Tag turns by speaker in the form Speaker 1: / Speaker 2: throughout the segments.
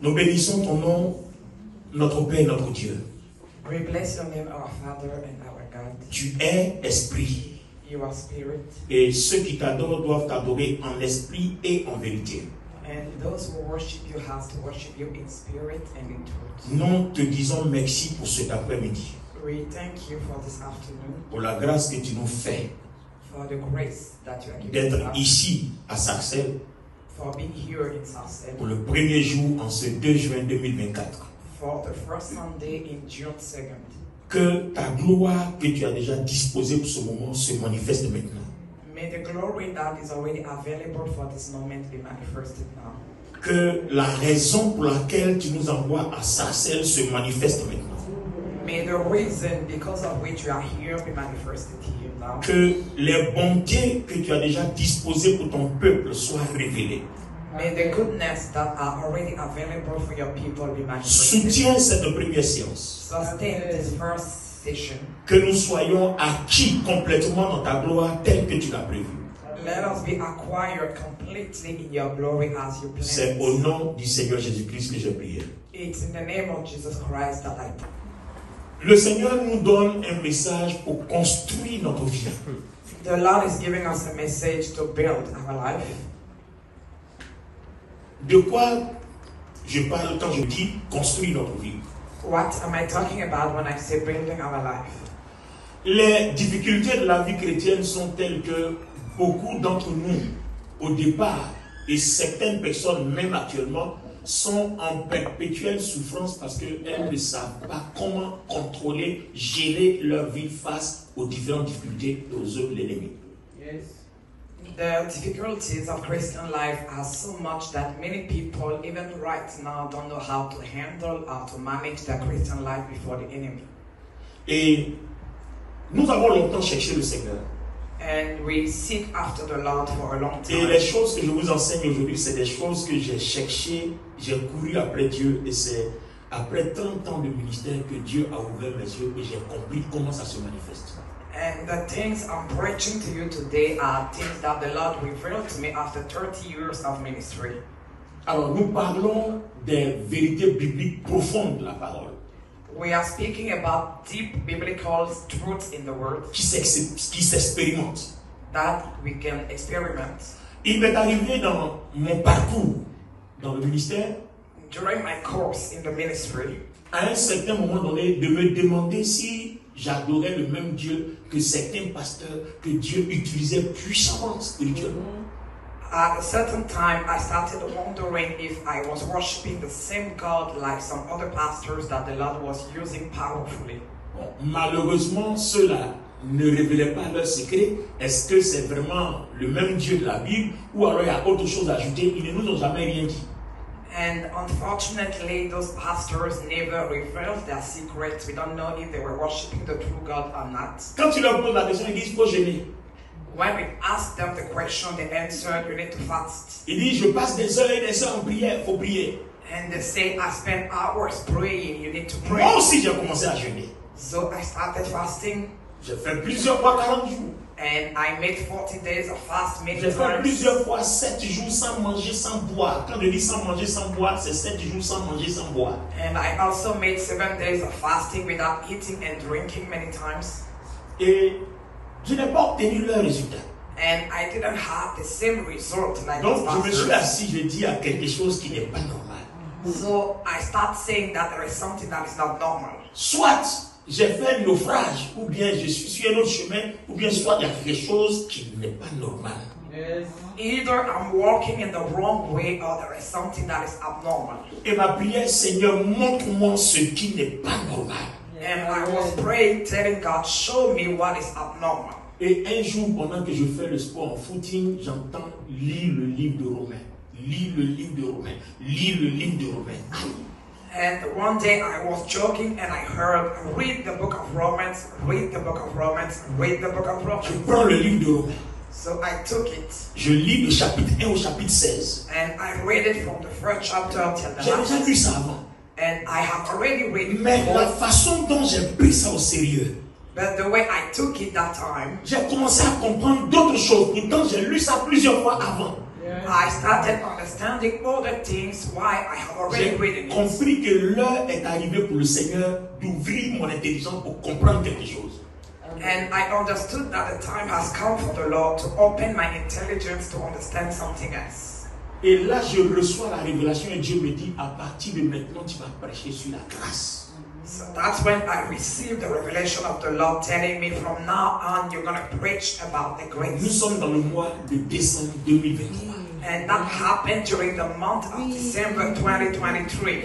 Speaker 1: Nous bénissons ton nom, notre Père et notre Dieu.
Speaker 2: We bless your name, our Father and our God.
Speaker 1: Tu es esprit.
Speaker 2: You are spirit.
Speaker 1: Et ceux qui t'adorent doivent t'adorer en esprit et en vérité.
Speaker 2: And those who worship you have to worship you in spirit and in truth.
Speaker 1: Nous te disons merci pour cet après-midi.
Speaker 2: We thank you for this afternoon,
Speaker 1: Pour la grâce que tu nous fais
Speaker 2: for the grace that you are giving
Speaker 1: d'être
Speaker 2: us,
Speaker 1: ici à Sarcelles
Speaker 2: for being here in Sarcelles,
Speaker 1: pour le premier jour en ce 2 juin 2024.
Speaker 2: for the first Sunday in June 2nd.
Speaker 1: Que ta gloire que tu as déjà disposée pour ce moment se manifeste maintenant.
Speaker 2: May the glory that is already available for this moment be manifested now.
Speaker 1: Que la raison pour laquelle tu nous envoies à Sarcelles se manifeste maintenant.
Speaker 2: May the reason because of which you are here be manifested here now.
Speaker 1: Que les bontés que tu as déjà disposées pour ton peuple soient révélées.
Speaker 2: May the goodness that are already available for your people be manifested.
Speaker 1: Soutiens cette première séance.
Speaker 2: Sustain this first session.
Speaker 1: Que nous soyons acquis complètement dans ta gloire telle que tu l'as prévu.
Speaker 2: Let us be acquired completely in your glory as you
Speaker 1: C'est
Speaker 2: planned.
Speaker 1: au nom du Seigneur Jésus-Christ que j'ai prié.
Speaker 2: It's in the name of Jesus Christ that I pray.
Speaker 1: Le Seigneur nous donne un message pour construire notre vie.
Speaker 2: The Lord is giving us a message to build our life.
Speaker 1: De quoi je parle quand je dis construire notre vie?
Speaker 2: What am I talking about when I say building our life?
Speaker 1: Les difficultés de la vie chrétienne sont telles que beaucoup d'entre nous, au départ, et certaines personnes, même actuellement, sont en perpétuelle souffrance parce qu'elles ne savent pas comment contrôler, gérer leur vie face aux différentes difficultés et aux œuvres de l'ennemi.
Speaker 2: Yes. The difficulties of Christian life are so much that many people, even right now, don't know how to handle or to manage their Christian life before the enemy.
Speaker 1: Et nous avons longtemps cherché le Seigneur.
Speaker 2: And we seek after the Lord for a long
Speaker 1: Et
Speaker 2: time.
Speaker 1: les choses que je vous enseigne aujourd'hui, c'est des choses que j'ai cherchées, j'ai couru après Dieu, et c'est après 30 ans de ministère que Dieu a ouvert mes yeux et j'ai compris comment ça se manifeste.
Speaker 2: And the things I'm preaching to you today are things that the Lord revealed to me after 30 years of ministry.
Speaker 1: Alors, nous parlons des vérités bibliques profondes de la parole,
Speaker 2: We are speaking about deep biblical truths in the Word
Speaker 1: qui s'expérimentent.
Speaker 2: that we can experiment.
Speaker 1: Il m'est arrivé dans mon parcours dans le ministère,
Speaker 2: During my course in the ministry,
Speaker 1: à un certain moment donné, de me demander si j'adorais le même Dieu que certains pasteurs que Dieu utilisait puissamment spirituellement.
Speaker 2: at a certain time, I started wondering if I was worshiping the same God like some other pastors that the Lord was using powerfully.
Speaker 1: Bon, malheureusement, ceux-là ne révélaient pas leur secret. Est-ce que c'est vraiment le même Dieu de la Bible ou alors il y a autre chose à ajouter? Ils ne nous ont jamais rien dit.
Speaker 2: And unfortunately, those pastors never revealed their secrets. We don't know if they were worshiping the true God or not.
Speaker 1: Quand tu leur poses la question, ils disent qu'il faut jeûner.
Speaker 2: When we asked them the question, they answered, you need to fast.
Speaker 1: Ils disent, je passe des heures et des heures en prière, il faut prier.
Speaker 2: And they say, I spend hours praying, you need to pray.
Speaker 1: Moi aussi, j'ai commencé à jeûner.
Speaker 2: So I started fasting,
Speaker 1: J'ai fait plusieurs fois 40 jours.
Speaker 2: and I made 40 days of fast many
Speaker 1: J'ai fait
Speaker 2: times.
Speaker 1: plusieurs fois 7 jours sans manger, sans boire. Quand je dis sans manger, sans boire, c'est 7 jours sans manger, sans boire.
Speaker 2: And I also made 7 days of fasting without eating and drinking many times.
Speaker 1: Et je n'ai pas obtenu le résultat.
Speaker 2: And I didn't have the same result like
Speaker 1: Donc,
Speaker 2: those
Speaker 1: je me suis
Speaker 2: pastors.
Speaker 1: assis, je dis à quelque chose qui n'est pas normal.
Speaker 2: So I start saying that there is something that is not normal.
Speaker 1: Soit j'ai fait un naufrage, ou bien je suis sur un autre chemin, ou bien soit il y a quelque chose qui n'est pas normal.
Speaker 2: Yes. Either I'm walking in the wrong way or there is something that is abnormal.
Speaker 1: Et ma prière, Seigneur, montre-moi ce qui n'est pas normal.
Speaker 2: And I was praying, telling God, show me what is abnormal.
Speaker 1: Et un jour, pendant que je fais le sport en footing, j'entends lire le livre de Romains. Lire le livre de Romains. Lire le livre de Romains.
Speaker 2: And one day I was joking and I heard, read the book of Romans, read the book of Romans, read the book of
Speaker 1: Je
Speaker 2: Romans.
Speaker 1: prends le livre de Romains.
Speaker 2: So I took it
Speaker 1: Je lis le chapitre 1 au chapitre 16.
Speaker 2: and I read it from the first chapter till the
Speaker 1: J'ai déjà
Speaker 2: last.
Speaker 1: lu ça avant.
Speaker 2: And I have already read it
Speaker 1: Mais la
Speaker 2: before.
Speaker 1: façon dont j'ai pris ça au sérieux,
Speaker 2: But the way I took it that time,
Speaker 1: j'ai commencé à comprendre d'autres choses. Pourtant, j'ai lu ça plusieurs fois avant.
Speaker 2: I started understanding all the things why I have already
Speaker 1: J'ai
Speaker 2: written it.
Speaker 1: compris que l'heure est arrivée pour le Seigneur d'ouvrir mon intelligence pour comprendre quelque chose.
Speaker 2: And I understood that the time has come for the Lord to open my intelligence to understand something else.
Speaker 1: Et là, je reçois la révélation et Dieu me dit, à partir de maintenant, tu vas prêcher sur la grâce.
Speaker 2: So that's when I received the revelation of the Lord telling me from now on you're going to preach about the
Speaker 1: Nous
Speaker 2: grace.
Speaker 1: sommes dans le mois de décembre 2023.
Speaker 2: And that happened during the month of December 2023.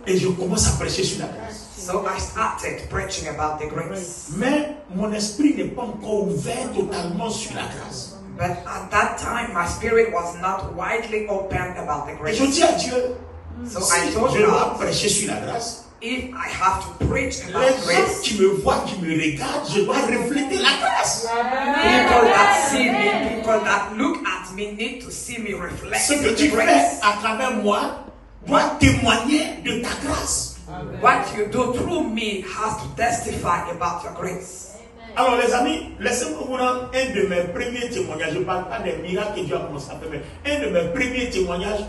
Speaker 1: Et je commence à prêcher sur la grâce.
Speaker 2: So I started preaching about the grace.
Speaker 1: Mais mon esprit n'est pas encore ouvert totalement sur la grâce.
Speaker 2: But at that time, my spirit was not widely open about the
Speaker 1: Et je
Speaker 2: grace.
Speaker 1: dis à Dieu,
Speaker 2: So
Speaker 1: si
Speaker 2: I told
Speaker 1: je dois
Speaker 2: God,
Speaker 1: prêcher sur la grâce,
Speaker 2: if I have to preach
Speaker 1: les
Speaker 2: about
Speaker 1: gens
Speaker 2: grace,
Speaker 1: qui me voient, qui me regardent, je dois refléter la grâce.
Speaker 2: people that see me, people that look at me need to see me reflect
Speaker 1: Ce que
Speaker 2: the
Speaker 1: tu fais
Speaker 2: grace.
Speaker 1: à travers moi doit témoigner de ta grâce.
Speaker 2: What you do through me has to testify about your grace.
Speaker 1: Alors les amis, laissez-moi vous rendre un de mes premiers témoignages. Je ne parle pas des miracles que Dieu a commencé à faire, mais un de mes premiers témoignages,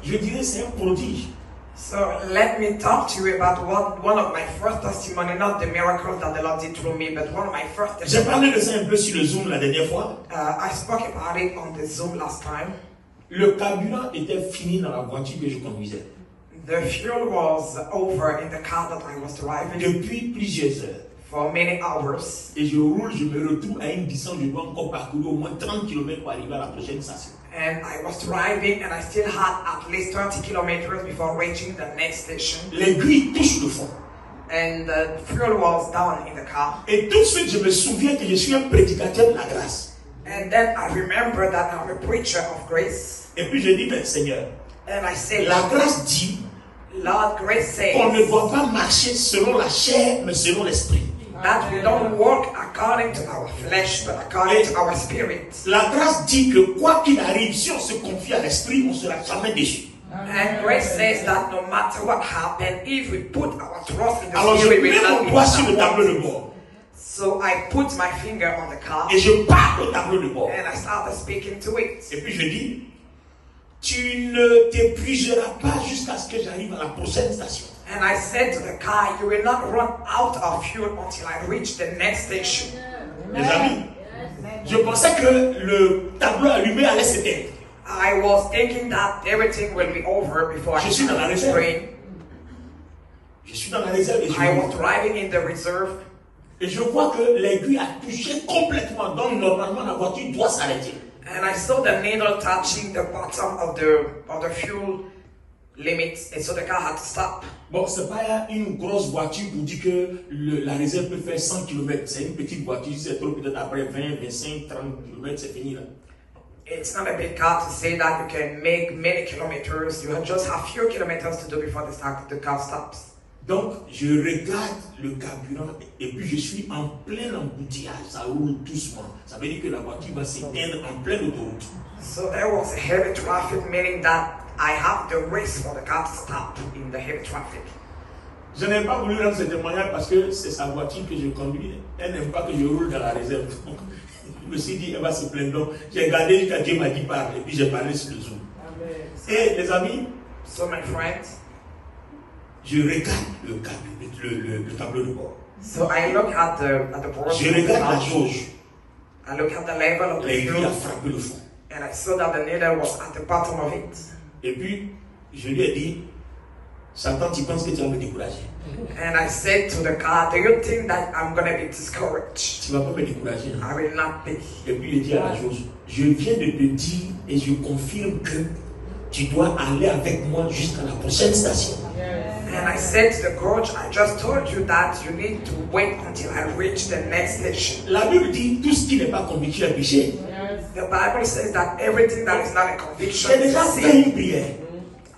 Speaker 1: je dirais c'est un prodige.
Speaker 2: So let me talk to you about one of my first testimony, not the miracles that the Lord did through me, but one of my first
Speaker 1: J'ai
Speaker 2: testimony.
Speaker 1: parlé de ça un peu sur le Zoom la dernière fois.
Speaker 2: I spoke about it on the Zoom last time.
Speaker 1: Le carburant était fini dans la voiture que je conduisais.
Speaker 2: The fuel was over in the car that I was driving
Speaker 1: Depuis plusieurs heures.
Speaker 2: for many hours.
Speaker 1: Et je roule, je me retrouve à une distance, je dois encore parcourir au moins 30 km pour arriver à la prochaine station.
Speaker 2: And I was driving and I still had at least 30 kilometers before reaching the next station.
Speaker 1: L'aiguille touche le fond.
Speaker 2: And the fuel was down in the car.
Speaker 1: Et tout de suite, je me souviens que je suis un prédicateur de la grâce.
Speaker 2: And then I remember that I'm a preacher of grace.
Speaker 1: Et puis je dis, ben, Seigneur,
Speaker 2: And I said,
Speaker 1: la grâce dit
Speaker 2: Lord, grace
Speaker 1: qu'on ne
Speaker 2: says
Speaker 1: doit pas marcher selon la chair, mais selon l'esprit.
Speaker 2: that we don't walk according to our flesh, but according to our spirit.
Speaker 1: La grâce dit que quoi qu'il arrive, si on se confie à l'esprit, on ne sera jamais déçu.
Speaker 2: And grace says that no matter what happened, if we put our trust in the
Speaker 1: Alors je
Speaker 2: spirit, we
Speaker 1: mets
Speaker 2: will
Speaker 1: mon
Speaker 2: not be
Speaker 1: doigt sur le tableau de
Speaker 2: disappointed.
Speaker 1: bord
Speaker 2: So I put my finger on the car
Speaker 1: et je parle au tableau de bord.
Speaker 2: and I started speaking to it.
Speaker 1: Et puis je dis, tu ne t'épuiseras pas jusqu'à ce que j'arrive à la prochaine station.
Speaker 2: And I said to the car, you will not run out of fuel until I reach the next station.
Speaker 1: Les amis, je pensais que le tableau allumé allait s'éteindre.
Speaker 2: I was thinking that everything will be over before I
Speaker 1: Je suis dans la
Speaker 2: the
Speaker 1: réserve.
Speaker 2: train.
Speaker 1: Je suis dans la réserve et
Speaker 2: I was driving in the reserve.
Speaker 1: et je vois que l'aiguille a touché complètement. Donc normalement la voiture doit s'arrêter.
Speaker 2: And I saw the needle touching the bottom of the fuel limits, and so the car had to stop.
Speaker 1: Bon, c'est pas une grosse voiture pour dire que la réserve peut faire 100 km. C'est une petite voiture, c'est trop peut-être après 20, 25, 30 km, c'est fini là.
Speaker 2: It's not a big car to say that you can make many kilometers. You just have few kilometers to do before the car stops.
Speaker 1: Donc, je regarde le carburant et puis je suis en plein embouteillage. Ça roule doucement. Ça veut dire que la voiture va s'éteindre en pleine autoroute.
Speaker 2: So there was a heavy traffic, meaning that I have the risk for the car to stop in the heavy traffic.
Speaker 1: Je n'ai pas voulu rendre ce témoignage parce que c'est sa voiture que je conduis. Elle n'aime pas que je roule dans la réserve. Donc, je me suis dit, elle va se plaindre. Donc, j'ai regardé jusqu'à Dieu m'a dit parle et puis j'ai parlé sur le Zoom. Et les amis,
Speaker 2: So my friends,
Speaker 1: je regarde le tableau de bord.
Speaker 2: so I look at the board.
Speaker 1: Je regarde la jauge.
Speaker 2: I look at the level of the
Speaker 1: L'aiguille
Speaker 2: fuel,
Speaker 1: a frappé le fond.
Speaker 2: and I saw that the needle was at the bottom of it.
Speaker 1: Et puis, je lui ai dit, Satan, tu penses que tu vas me décourager?
Speaker 2: And I said to the car, do you think that I'm going to be discouraged?
Speaker 1: Tu ne vas pas me décourager.
Speaker 2: I will not be.
Speaker 1: Et puis, il dit à la jauge, je viens de te dire et je confirme que tu dois aller avec moi jusqu'à la prochaine station.
Speaker 2: And I said to the coach, I just told you that you need to wait until I reach the next station.
Speaker 1: La Bible dit, tout ce qui n'est pas convaincu est péché.
Speaker 2: The Bible says that everything that is not a conviction
Speaker 1: J'ai
Speaker 2: is
Speaker 1: déjà
Speaker 2: a
Speaker 1: fait
Speaker 2: sin.
Speaker 1: une prière.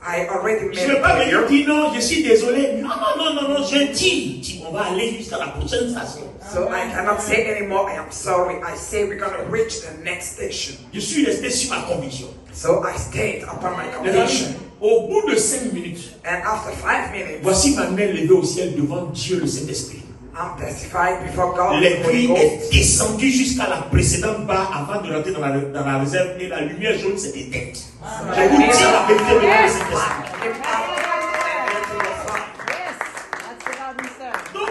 Speaker 2: I already
Speaker 1: Je ne
Speaker 2: made
Speaker 1: vais
Speaker 2: a
Speaker 1: pas venir
Speaker 2: prayer.
Speaker 1: dire non, je suis désolé. Non, je dis, on va aller jusqu'à la prochaine station.
Speaker 2: So I cannot say anymore, I am sorry. I say we're going to reach the next station.
Speaker 1: Je suis resté sur ma conviction.
Speaker 2: So I stayed upon my
Speaker 1: Les
Speaker 2: conviction.
Speaker 1: amis, au bout de 5 minutes,
Speaker 2: And after 5 minutes,
Speaker 1: voici ma main levée au ciel devant Dieu le Saint-Esprit.
Speaker 2: I'm testifying before God.
Speaker 1: L'aiguille est descendue jusqu'à la précédente barre avant de rentrer dans la réserve et la lumière jaune s'est éteinte. Je vous dis la vérité de cette Donc,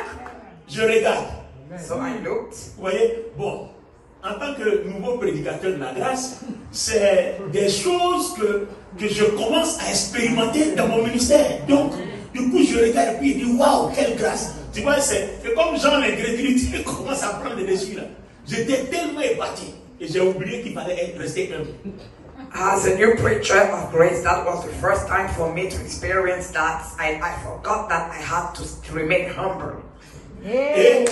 Speaker 1: je regarde.
Speaker 2: So I looked.
Speaker 1: Vous voyez, bon, en tant que nouveau prédicateur de la grâce, c'est des choses que je commence à expérimenter dans mon ministère. Donc, du coup, je regarde et puis je dis, waouh, quelle grâce. Tu vois, c'est comme Jean, l'incrédulité commence à prendre des dessus là. J'étais tellement épaté et j'ai oublié qu'il fallait rester humble.
Speaker 2: As a new preacher of grace, that was the first time for me to experience that. I forgot that I had to remain humble.
Speaker 1: Et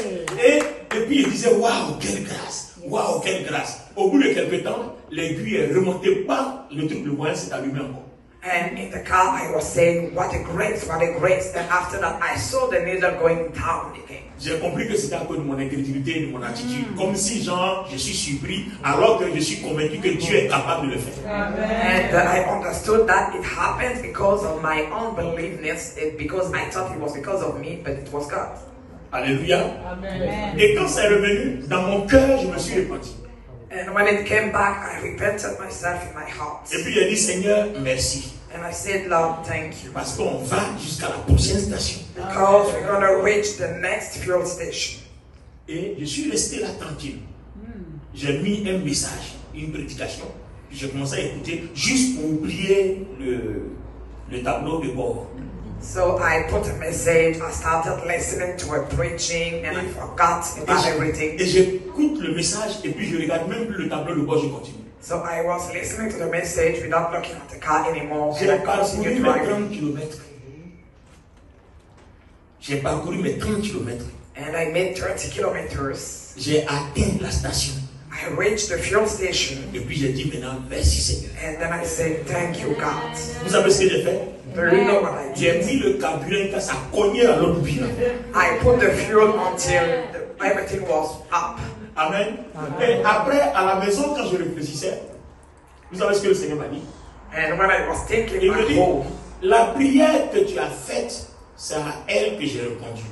Speaker 1: puis il disait, waouh, quelle grâce, waouh, quelle grâce. Au bout de quelques temps, l'aiguille est remontée par le truc, le voyant s'est allumé encore.
Speaker 2: And in the car, I was saying, what a grace, what a grace. And after that, I saw the needle going down again.
Speaker 1: J'ai compris que c'était à cause de mon incrédulité et de mon attitude. Comme si, genre, je suis surpris, alors que je suis convaincu que Dieu est capable de le faire.
Speaker 2: And I understood that it happened because of my unbeliefness, because I thought it was because of me, but it was God.
Speaker 1: Alléluia. Amen. Et quand c'est revenu, dans mon cœur, je me suis repenti.
Speaker 2: And when it came back, I repented myself in my heart.
Speaker 1: Et puis j'ai dit, Seigneur, merci.
Speaker 2: And I said, Lord, thank you.
Speaker 1: Parce qu'on va jusqu'à la prochaine station.
Speaker 2: Because we're going to reach the next fuel station.
Speaker 1: Et je suis resté là tranquille. J'ai mis un message, une prédication. Puis j'ai commencé à écouter juste pour oublier le tableau de bord.
Speaker 2: So I put a message, I started listening to a preaching, and I forgot about everything.
Speaker 1: Et j'écoute le message et puis je regarde même plus le tableau de bord, je continue.
Speaker 2: So I was listening to the message without looking at the car anymore,
Speaker 1: J'ai
Speaker 2: and I
Speaker 1: parcouru
Speaker 2: continued
Speaker 1: mes
Speaker 2: driving.
Speaker 1: 30 kilomètres. J'ai parcouru mes 30 kilomètres.
Speaker 2: And I made 30 kilometers.
Speaker 1: J'ai atteint la station.
Speaker 2: I reached the fuel station.
Speaker 1: Et puis j'ai dit maintenant, merci Seigneur.
Speaker 2: And then I said, thank you, God.
Speaker 1: Vous savez ce que j'ai fait?
Speaker 2: Do you know what I
Speaker 1: J'ai
Speaker 2: did?
Speaker 1: mis le carburant quand ça cognait à l'autre bilan.
Speaker 2: I put the fuel until everything was up.
Speaker 1: Amen. Et après, à la maison, quand je réfléchissais, vous savez ce que le Seigneur m'a dit?
Speaker 2: And when I was thinking
Speaker 1: Il me
Speaker 2: back
Speaker 1: dit,
Speaker 2: home,
Speaker 1: la prière que tu as faite, c'est à elle que j'ai répondu.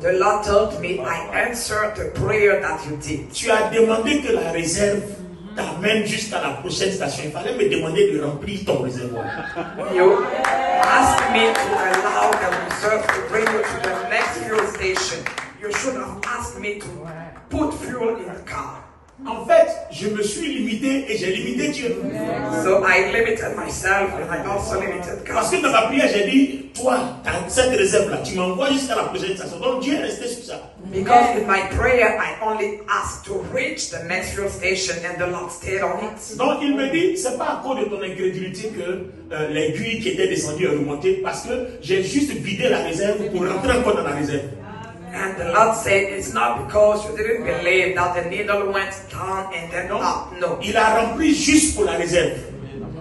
Speaker 2: the Lord told me, I answered the prayer that you did.
Speaker 1: Tu as demandé que la réserve t'amène jusqu'à la prochaine station. Il fallait me demander de remplir ton réservoir.
Speaker 2: You asked me to allow the reserve to bring you to the next fuel station. You should have asked me to put fuel in the car.
Speaker 1: En fait, je me suis limité et j'ai limité Dieu.
Speaker 2: So I limited myself and I also limited
Speaker 1: Parce
Speaker 2: God.
Speaker 1: que dans ma prière, j'ai dit, toi, cette réserve-là, tu m'envoies jusqu'à la prochaine station. Donc Dieu est resté sur ça.
Speaker 2: Because in my prayer, I only asked to reach the next fuel station and the Lord stayed on it.
Speaker 1: Donc il me dit, c'est pas à cause de ton incrédulité que l'aiguille qui était descendue est remontée, parce que j'ai juste vidé la réserve pour rentrer encore dans la réserve.
Speaker 2: And the Lord said, it's not because you didn't believe that the needle went down and then up. No.
Speaker 1: Il a rempli juste pour la réserve.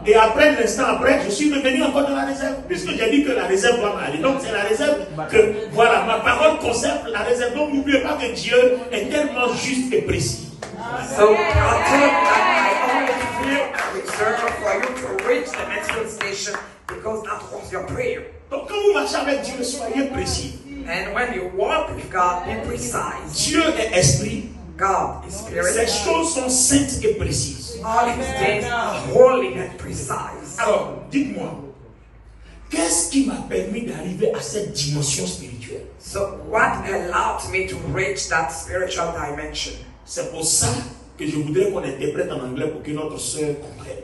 Speaker 1: Et après, l'instant après, je suis revenu encore dans la réserve, puisque j'ai dit que la réserve doit m'aller. Donc c'est la réserve que, voilà, ma parole conserve la réserve. Donc n'oubliez pas que Dieu est tellement juste et précis.
Speaker 2: So God told me that I only feel a reserve for you to reach the next fuel station because that was your prayer.
Speaker 1: Donc quand vous marchez avec Dieu, soyez précis.
Speaker 2: And when you walk with God, be precise.
Speaker 1: Dieu est esprit.
Speaker 2: God is spirit.
Speaker 1: Ces choses sont saintes et précises.
Speaker 2: All his things are holy and precise.
Speaker 1: Alors, dites-moi, qu'est-ce qui m'a permis d'arriver à cette dimension spirituelle?
Speaker 2: So what allowed me to reach that spiritual dimension?
Speaker 1: C'est pour ça que je voudrais qu'on interprète en anglais pour que notre sœur comprenne.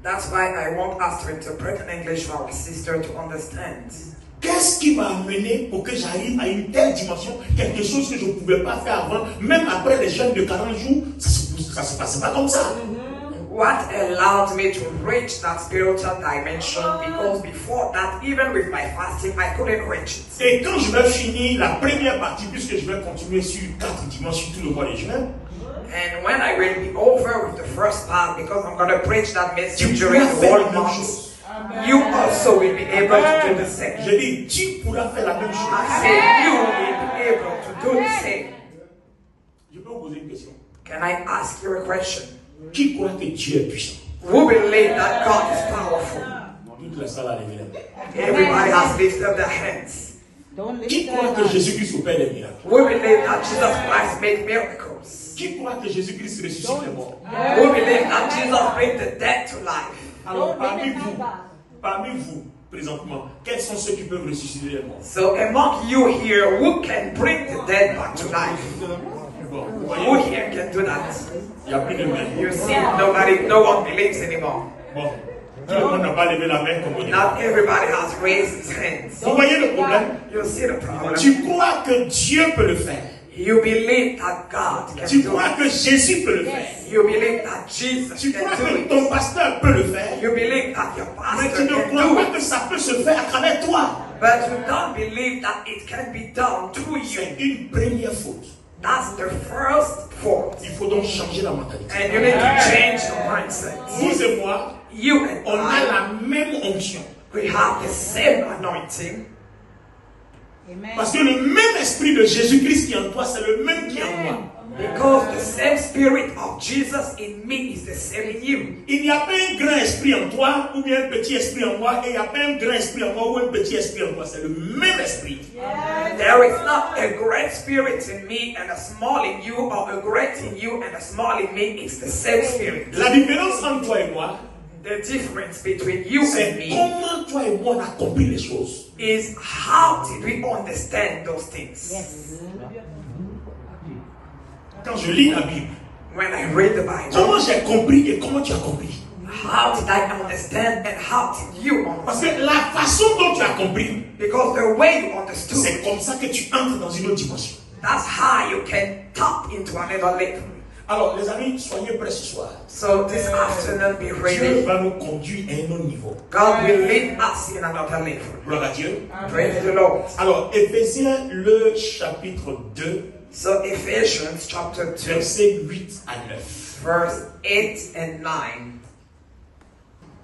Speaker 2: That's why I want us to interpret in English for our sister to understand.
Speaker 1: Qu'est-ce qui m'a amené pour que j'arrive à une telle dimension? Quelque chose que je ne pouvais pas faire avant. Même après les jeûnes de 40 jours, ça se passait pas comme ça.
Speaker 2: What allowed me to reach that spiritual dimension? Because before that, even with my fasting, I couldn't reach it.
Speaker 1: Et quand je vais finir la première partie, puisque je vais continuer sur 4 dimanches sur tout le mois de juin,
Speaker 2: And when I will be over with the first part, because I'm going to preach that message during the whole month, you also will be able to do the same.
Speaker 1: je dis, tu pourras faire la même chose.
Speaker 2: I say you will be able to do the same.
Speaker 1: Je peux vous poser une question.
Speaker 2: Can I ask you a question?
Speaker 1: Qui croit que Dieu est puissant?
Speaker 2: Who believe that God is powerful?
Speaker 1: Toute la salle a levé la main.
Speaker 2: Everybody has lifted their hands.
Speaker 1: Qui croit que Jésus-Christ opère des miracles?
Speaker 2: We believe that Jesus Christ made miracles.
Speaker 1: Qui croit que Jésus-Christ ressuscite les morts?
Speaker 2: We believe that Jesus brought the dead to life.
Speaker 1: Alors parmi vous, présentement, quels sont ceux qui peuvent ressusciter les morts?
Speaker 2: So among you here, who can bring the dead back to life?
Speaker 1: Bon, vous
Speaker 2: Who
Speaker 1: voyez,
Speaker 2: here can do that?
Speaker 1: il n'y a plus de main.
Speaker 2: You see, no one believes anymore.
Speaker 1: Bon, tout le monde n'a pas levé la main comme on dit.
Speaker 2: Not everybody has raised his hands.
Speaker 1: Vous voyez le problème?
Speaker 2: You see the problem.
Speaker 1: Tu crois que Dieu peut le faire.
Speaker 2: You believe that God can
Speaker 1: Tu
Speaker 2: do
Speaker 1: crois
Speaker 2: it.
Speaker 1: que Jésus peut le faire.
Speaker 2: You believe that Jesus
Speaker 1: Tu crois
Speaker 2: can do
Speaker 1: que
Speaker 2: it.
Speaker 1: ton pasteur peut le faire.
Speaker 2: You believe that your
Speaker 1: Mais tu
Speaker 2: pastor
Speaker 1: ne
Speaker 2: can
Speaker 1: crois
Speaker 2: do
Speaker 1: pas
Speaker 2: it.
Speaker 1: que ça peut se faire à travers toi.
Speaker 2: But you don't believe that it can be done through you.
Speaker 1: C'est une première faute.
Speaker 2: That's the first fault.
Speaker 1: Il faut donc changer la mentalité.
Speaker 2: And you need to change your mindset.
Speaker 1: Vous et moi,
Speaker 2: You and
Speaker 1: on a
Speaker 2: I,
Speaker 1: la même onction.
Speaker 2: we have the same anointing.
Speaker 1: Parce que le même esprit de Jésus-Christ qui est en toi, c'est le même qui est en moi.
Speaker 2: Because the same spirit of Jesus in me is the same in you.
Speaker 1: Il n'y a pas un grand esprit en toi ou bien un petit esprit en moi et il n'y a pas un grand esprit en moi ou un petit esprit en toi. C'est le même esprit.
Speaker 2: There is not a great spirit in me and a small in you, or a great in you and a small in me. It's the same spirit.
Speaker 1: La différence entre toi et moi,
Speaker 2: The difference between you and
Speaker 1: c'est
Speaker 2: me
Speaker 1: comment toi et moi on a compris les choses.
Speaker 2: is how did we understand those things?
Speaker 1: Quand je lis la Bible,
Speaker 2: When I read the Bible,
Speaker 1: comment j'ai compris et comment tu as compris?
Speaker 2: how did I understand and how did you
Speaker 1: Parce
Speaker 2: understand?
Speaker 1: que la façon dont tu as compris,
Speaker 2: Because the way you understood,
Speaker 1: c'est comme ça que tu entres dans une autre dimension.
Speaker 2: that's how you can tap into another level.
Speaker 1: Alors les amis, soyez prêts ce soir.
Speaker 2: So this afternoon, be
Speaker 1: Dieu
Speaker 2: ready.
Speaker 1: va nous conduire à un autre niveau.
Speaker 2: God will lead us in another level.
Speaker 1: Gloire à Dieu.
Speaker 2: Praise the Lord.
Speaker 1: Alors, Éphésiens, le chapitre 2,
Speaker 2: So Ephesians chapter 2,
Speaker 1: versets 8 à 9.
Speaker 2: verse 8 and 9.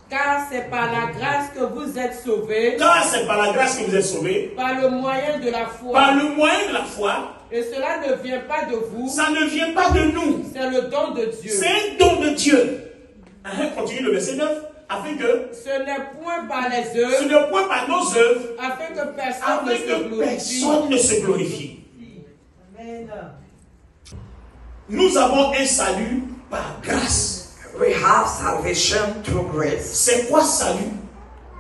Speaker 3: Car c'est par la grâce que vous êtes sauvés,
Speaker 1: Car c'est par la grâce que vous êtes sauvés,
Speaker 3: par le moyen de la foi.
Speaker 1: par le moyen de la foi.
Speaker 3: Et cela ne vient pas de vous,
Speaker 1: Ça ne vient pas de nous.
Speaker 3: c'est le don de Dieu.
Speaker 1: C'est un don de Dieu. Continue le verset 9. Afin que
Speaker 3: Ce n'est point par les
Speaker 1: ce
Speaker 3: œuvres,
Speaker 1: n'est point par nos œuvres,
Speaker 3: afin que personne
Speaker 1: afin
Speaker 3: ne se
Speaker 1: que
Speaker 3: glorifie.
Speaker 1: personne ne se glorifie. Nous avons un salut par grâce.
Speaker 2: We have salvation through grace.
Speaker 1: C'est quoi salut?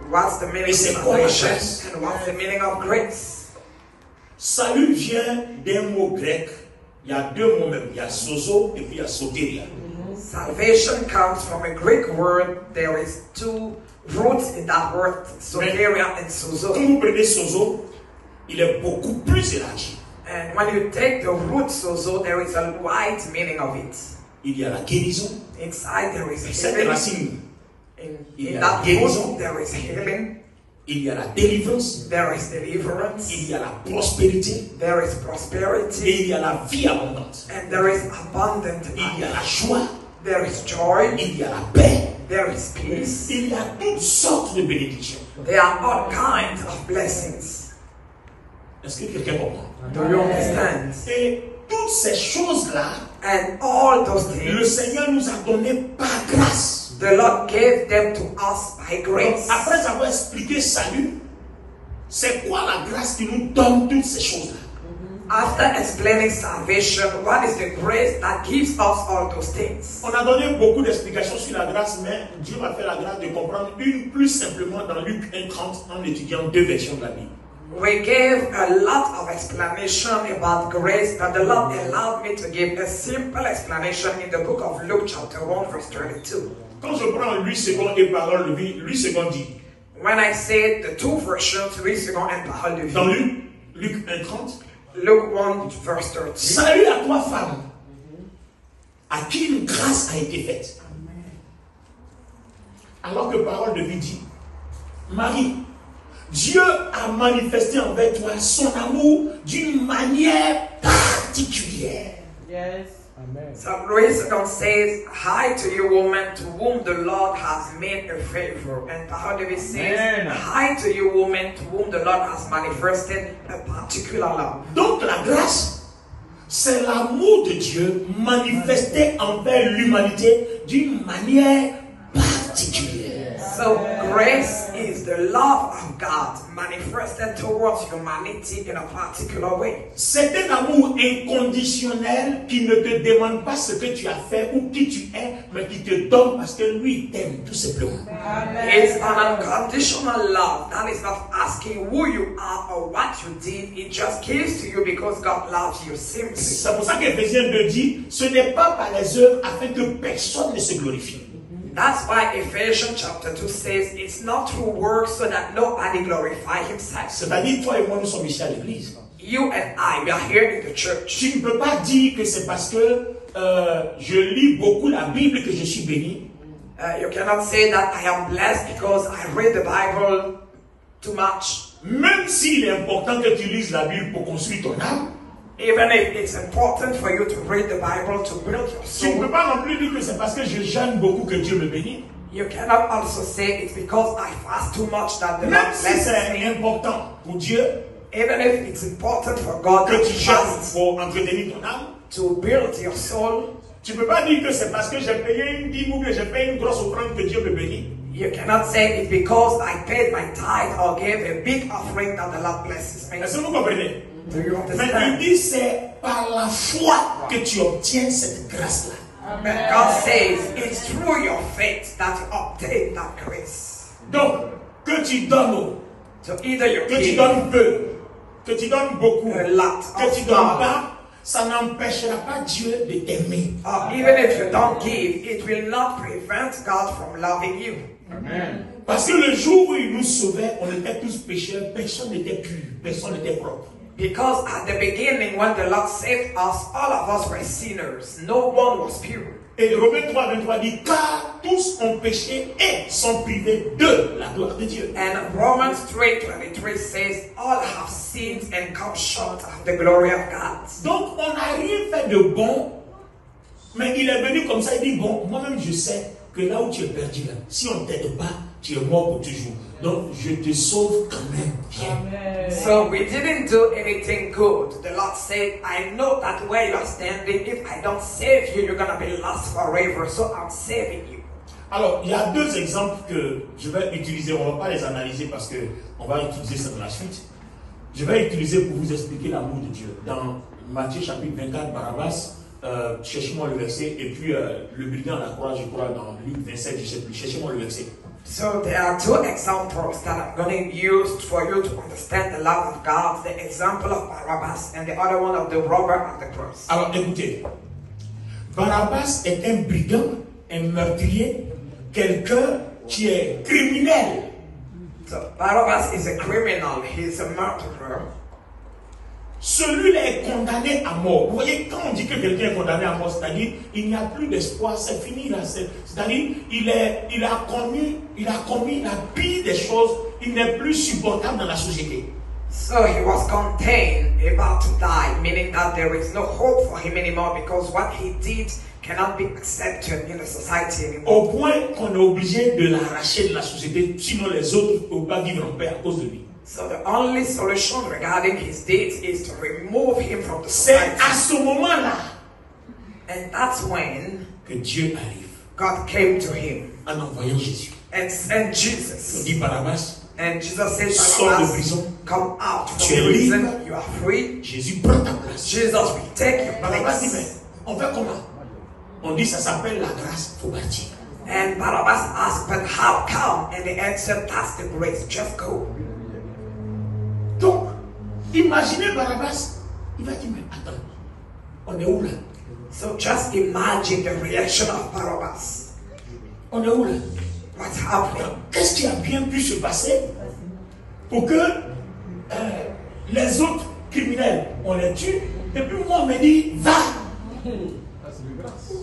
Speaker 2: What's the meaning
Speaker 1: Et
Speaker 2: of
Speaker 1: c'est quoi la
Speaker 2: salvation
Speaker 1: grâce?
Speaker 2: and what's the meaning of grace?
Speaker 1: Salut vient d'un mot grec. Il y a deux mots même. Il y a sozo et puis il y a soteria.
Speaker 2: Salvation comes from a Greek word. There is two roots in that word, soteria and
Speaker 1: Quand
Speaker 2: sozo.
Speaker 1: vous prenez sozo, il est beaucoup plus élargi.
Speaker 2: And when you take the root sozo, there is a wide meaning of it.
Speaker 1: Il y a la guérison.
Speaker 2: Inside there is
Speaker 1: Cette
Speaker 2: healing.
Speaker 1: racine,
Speaker 2: In that root there is healing.
Speaker 1: il y a la délivrance.
Speaker 2: There is deliverance.
Speaker 1: Il y a la prospérité.
Speaker 2: There is
Speaker 1: Et
Speaker 2: prosperity.
Speaker 1: il y a la vie abondante.
Speaker 2: And there is abundant
Speaker 1: Il y a
Speaker 2: life.
Speaker 1: la joie.
Speaker 2: There is joy.
Speaker 1: Il y a la paix.
Speaker 2: There is peace.
Speaker 1: Il y a toutes sortes de bénédictions.
Speaker 2: There are all kinds of blessings.
Speaker 1: Est-ce que quelqu'un comprend?
Speaker 2: Do you understand?
Speaker 1: Et toutes ces choses-là,
Speaker 2: And all those
Speaker 1: le
Speaker 2: things,
Speaker 1: Seigneur nous a donné par grâce.
Speaker 2: the Lord gave them to us by
Speaker 1: Donc,
Speaker 2: grace.
Speaker 1: après avoir expliqué salut, c'est quoi la grâce qui nous donne toutes ces choses-là?
Speaker 2: After explaining salvation, what is the grace that gives us all those things?
Speaker 1: On a donné beaucoup d'explications sur la grâce, mais Dieu m'a fait la grâce de comprendre une plus simplement dans Luc 1:30 en étudiant deux versions de la Bible.
Speaker 2: We gave a lot of explanation about grace, but the Lord allowed me to give a simple explanation in the book of Luke chapter 1 verse 32.
Speaker 1: Quand je prends Louis II et Parole de vie, Louis II dit,
Speaker 2: When I said the two versions, Louis II and Parole de
Speaker 1: dans
Speaker 2: vie,
Speaker 1: Luc 1:30,
Speaker 2: Luke 1 verse 30.
Speaker 1: salut à toi femme, à qui une grâce a été faite. Alors que Parole de vie dit, Marie, Dieu a manifesté envers toi son amour d'une manière particulière.
Speaker 3: Yes.
Speaker 2: So Louis II says, Hi to you, woman, to whom the Lord has made a favor. And Parole de vie says,
Speaker 4: Amen.
Speaker 2: Hi to you, woman, to whom the Lord has manifested a particular love.
Speaker 1: Donc la grâce, c'est l'amour de Dieu manifesté envers l'humanité d'une manière particulière.
Speaker 2: So grace is the love of God manifested towards humanity in a particular way.
Speaker 1: C'est un amour inconditionnel qui ne te demande pas ce que tu as fait ou qui tu es, mais qui te donne parce que lui t'aime tout simplement.
Speaker 2: It's an unconditional love that is not asking who you are or what you did. It just gives to you because God loves you simply.
Speaker 1: C'est pour ça qu'Éphésiens 2 dit, ce n'est pas par les œuvres afin que personne ne se glorifie.
Speaker 2: That's why Ephesians chapter 2 says it's not through works so that nobody glorify himself.
Speaker 1: C'est-à-dire, toi et moi, nous sommes ici à l'église.
Speaker 2: You and I, we are here in the church.
Speaker 1: Tu ne peux pas dire que c'est parce que je lis beaucoup la Bible que je suis béni.
Speaker 2: You cannot say that I am blessed because I read the Bible too much.
Speaker 1: Même s'il est important que tu lises la Bible pour construire ton âme,
Speaker 2: Even if it's important for you to read the Bible to build your
Speaker 1: tu ne peux
Speaker 2: soul,
Speaker 1: pas non plus dire que c'est parce que je jeûne beaucoup que Dieu me bénit.
Speaker 2: you cannot also say it's because I fast too much that the
Speaker 1: Même
Speaker 2: Lord
Speaker 1: si
Speaker 2: blesses
Speaker 1: c'est
Speaker 2: me.
Speaker 1: important pour Dieu
Speaker 2: Even if it's important for God
Speaker 1: que
Speaker 2: to
Speaker 1: tu jeûnes
Speaker 2: fast
Speaker 1: pour entretenir ton âme,
Speaker 2: to build your soul,
Speaker 1: tu ne peux pas dire que c'est parce que j'ai payé une dîme ou que j'ai payé une grosse offrande que Dieu me bénit.
Speaker 2: you cannot say it's because I paid my tithe or gave a big offering that the Lord blesses me.
Speaker 1: Est-ce que vous comprenez?
Speaker 2: Do you
Speaker 1: Mais il
Speaker 2: understand?
Speaker 1: dit c'est par la foi que tu obtiens cette grâce-là.
Speaker 2: But God says it's through your faith that you obtain that grace.
Speaker 1: Donc, que tu donnes,
Speaker 2: So either you
Speaker 1: que tu
Speaker 2: give
Speaker 1: donnes peu, que tu donnes beaucoup,
Speaker 2: a lot
Speaker 1: que tu
Speaker 2: of
Speaker 1: donnes
Speaker 2: love,
Speaker 1: pas, ça n'empêchera pas Dieu de t'aimer.
Speaker 2: or even if you don't give, it will not prevent God from loving you.
Speaker 1: Parce que le jour où il nous sauvait, on était tous pécheurs, personne n'était pur, personne n'était propre.
Speaker 2: Because at the beginning, when the Lord saved us, all of us were sinners. No one was pure.
Speaker 1: Et Romains 3, 23 dit, car tous ont péché et sont privés de la gloire de Dieu.
Speaker 2: And Romans 3:23 says, all have sinned and come short of the glory of God.
Speaker 1: Donc on n'a rien fait de bon, mais il est venu comme ça, il dit, bon, moi-même je sais que là où tu es perdu, là, si on ne t'aide pas, tu es mort pour toujours. Donc je te sauve quand même. Viens.
Speaker 2: So we didn't do anything good. The Lord said, I know that where you are standing, if I don't save you, you're going to be lost forever. So I'm saving you.
Speaker 1: Alors, il y a deux exemples que je vais utiliser. On ne va pas les analyser parce qu'on va utiliser ça dans la suite. Je vais utiliser pour vous expliquer l'amour de Dieu. Dans Matthieu chapitre 24, Barabbas, cherchez-moi le verset. Et puis le brigand à la croix, je crois, dans Luc 27, je ne sais plus. Cherchez-moi le verset.
Speaker 2: So there are two examples that I'm going to use for you to understand the love of God. The example of Barabbas and the other one of the robber at the cross.
Speaker 1: Alors écoutez, Barabbas est un brigand, un meurtrier, quelqu'un qui est criminel.
Speaker 2: So Barabbas is a criminal. He's a murderer.
Speaker 1: Celui-là est condamné à mort. Vous voyez, quand on dit que quelqu'un est condamné à mort, c'est-à-dire il n'y a plus d'espoir, c'est fini là. C'est-à-dire il a commis la pire des choses, il n'est plus supportable dans la société.
Speaker 2: So he was contained, about to die, meaning that there is no hope for him anymore because what he did cannot be accepted in the society anymore.
Speaker 1: Au point qu'on est obligé de l'arracher de la société, sinon les autres ne peuvent pas vivre en paix à cause de lui.
Speaker 2: So the only solution regarding his deeds is to remove him from the
Speaker 1: C'est
Speaker 2: society.
Speaker 1: à ce moment-là
Speaker 2: And that's when
Speaker 1: que Dieu arrive
Speaker 2: God came to him
Speaker 1: en envoyant Jésus.
Speaker 2: and sent
Speaker 1: On
Speaker 2: Jesus.
Speaker 1: dit Barabbas,
Speaker 2: And Jesus said,
Speaker 1: sors de
Speaker 2: Barabbas,
Speaker 1: prison.
Speaker 2: come out
Speaker 1: Tu
Speaker 2: from
Speaker 1: es
Speaker 2: prison.
Speaker 1: libre.
Speaker 2: You are free.
Speaker 1: Jésus prend ta place.
Speaker 2: Jesus will take your
Speaker 1: Barabbas dit, mais
Speaker 2: place.
Speaker 1: on fait comment? On dit ça s'appelle la grâce, il faut partir.
Speaker 2: And Barabbas asked, but how come? And the answer, that's the grace. Just go.
Speaker 1: Donc, imaginez Barabbas, il va dire, mais attends, on est où là?
Speaker 2: So just imagine the reaction of Barabbas.
Speaker 1: On est où là?
Speaker 2: What's happening?
Speaker 1: Qu'est-ce qui a bien pu se passer pour que les autres criminels, on les tue, et puis moi on me dit, va.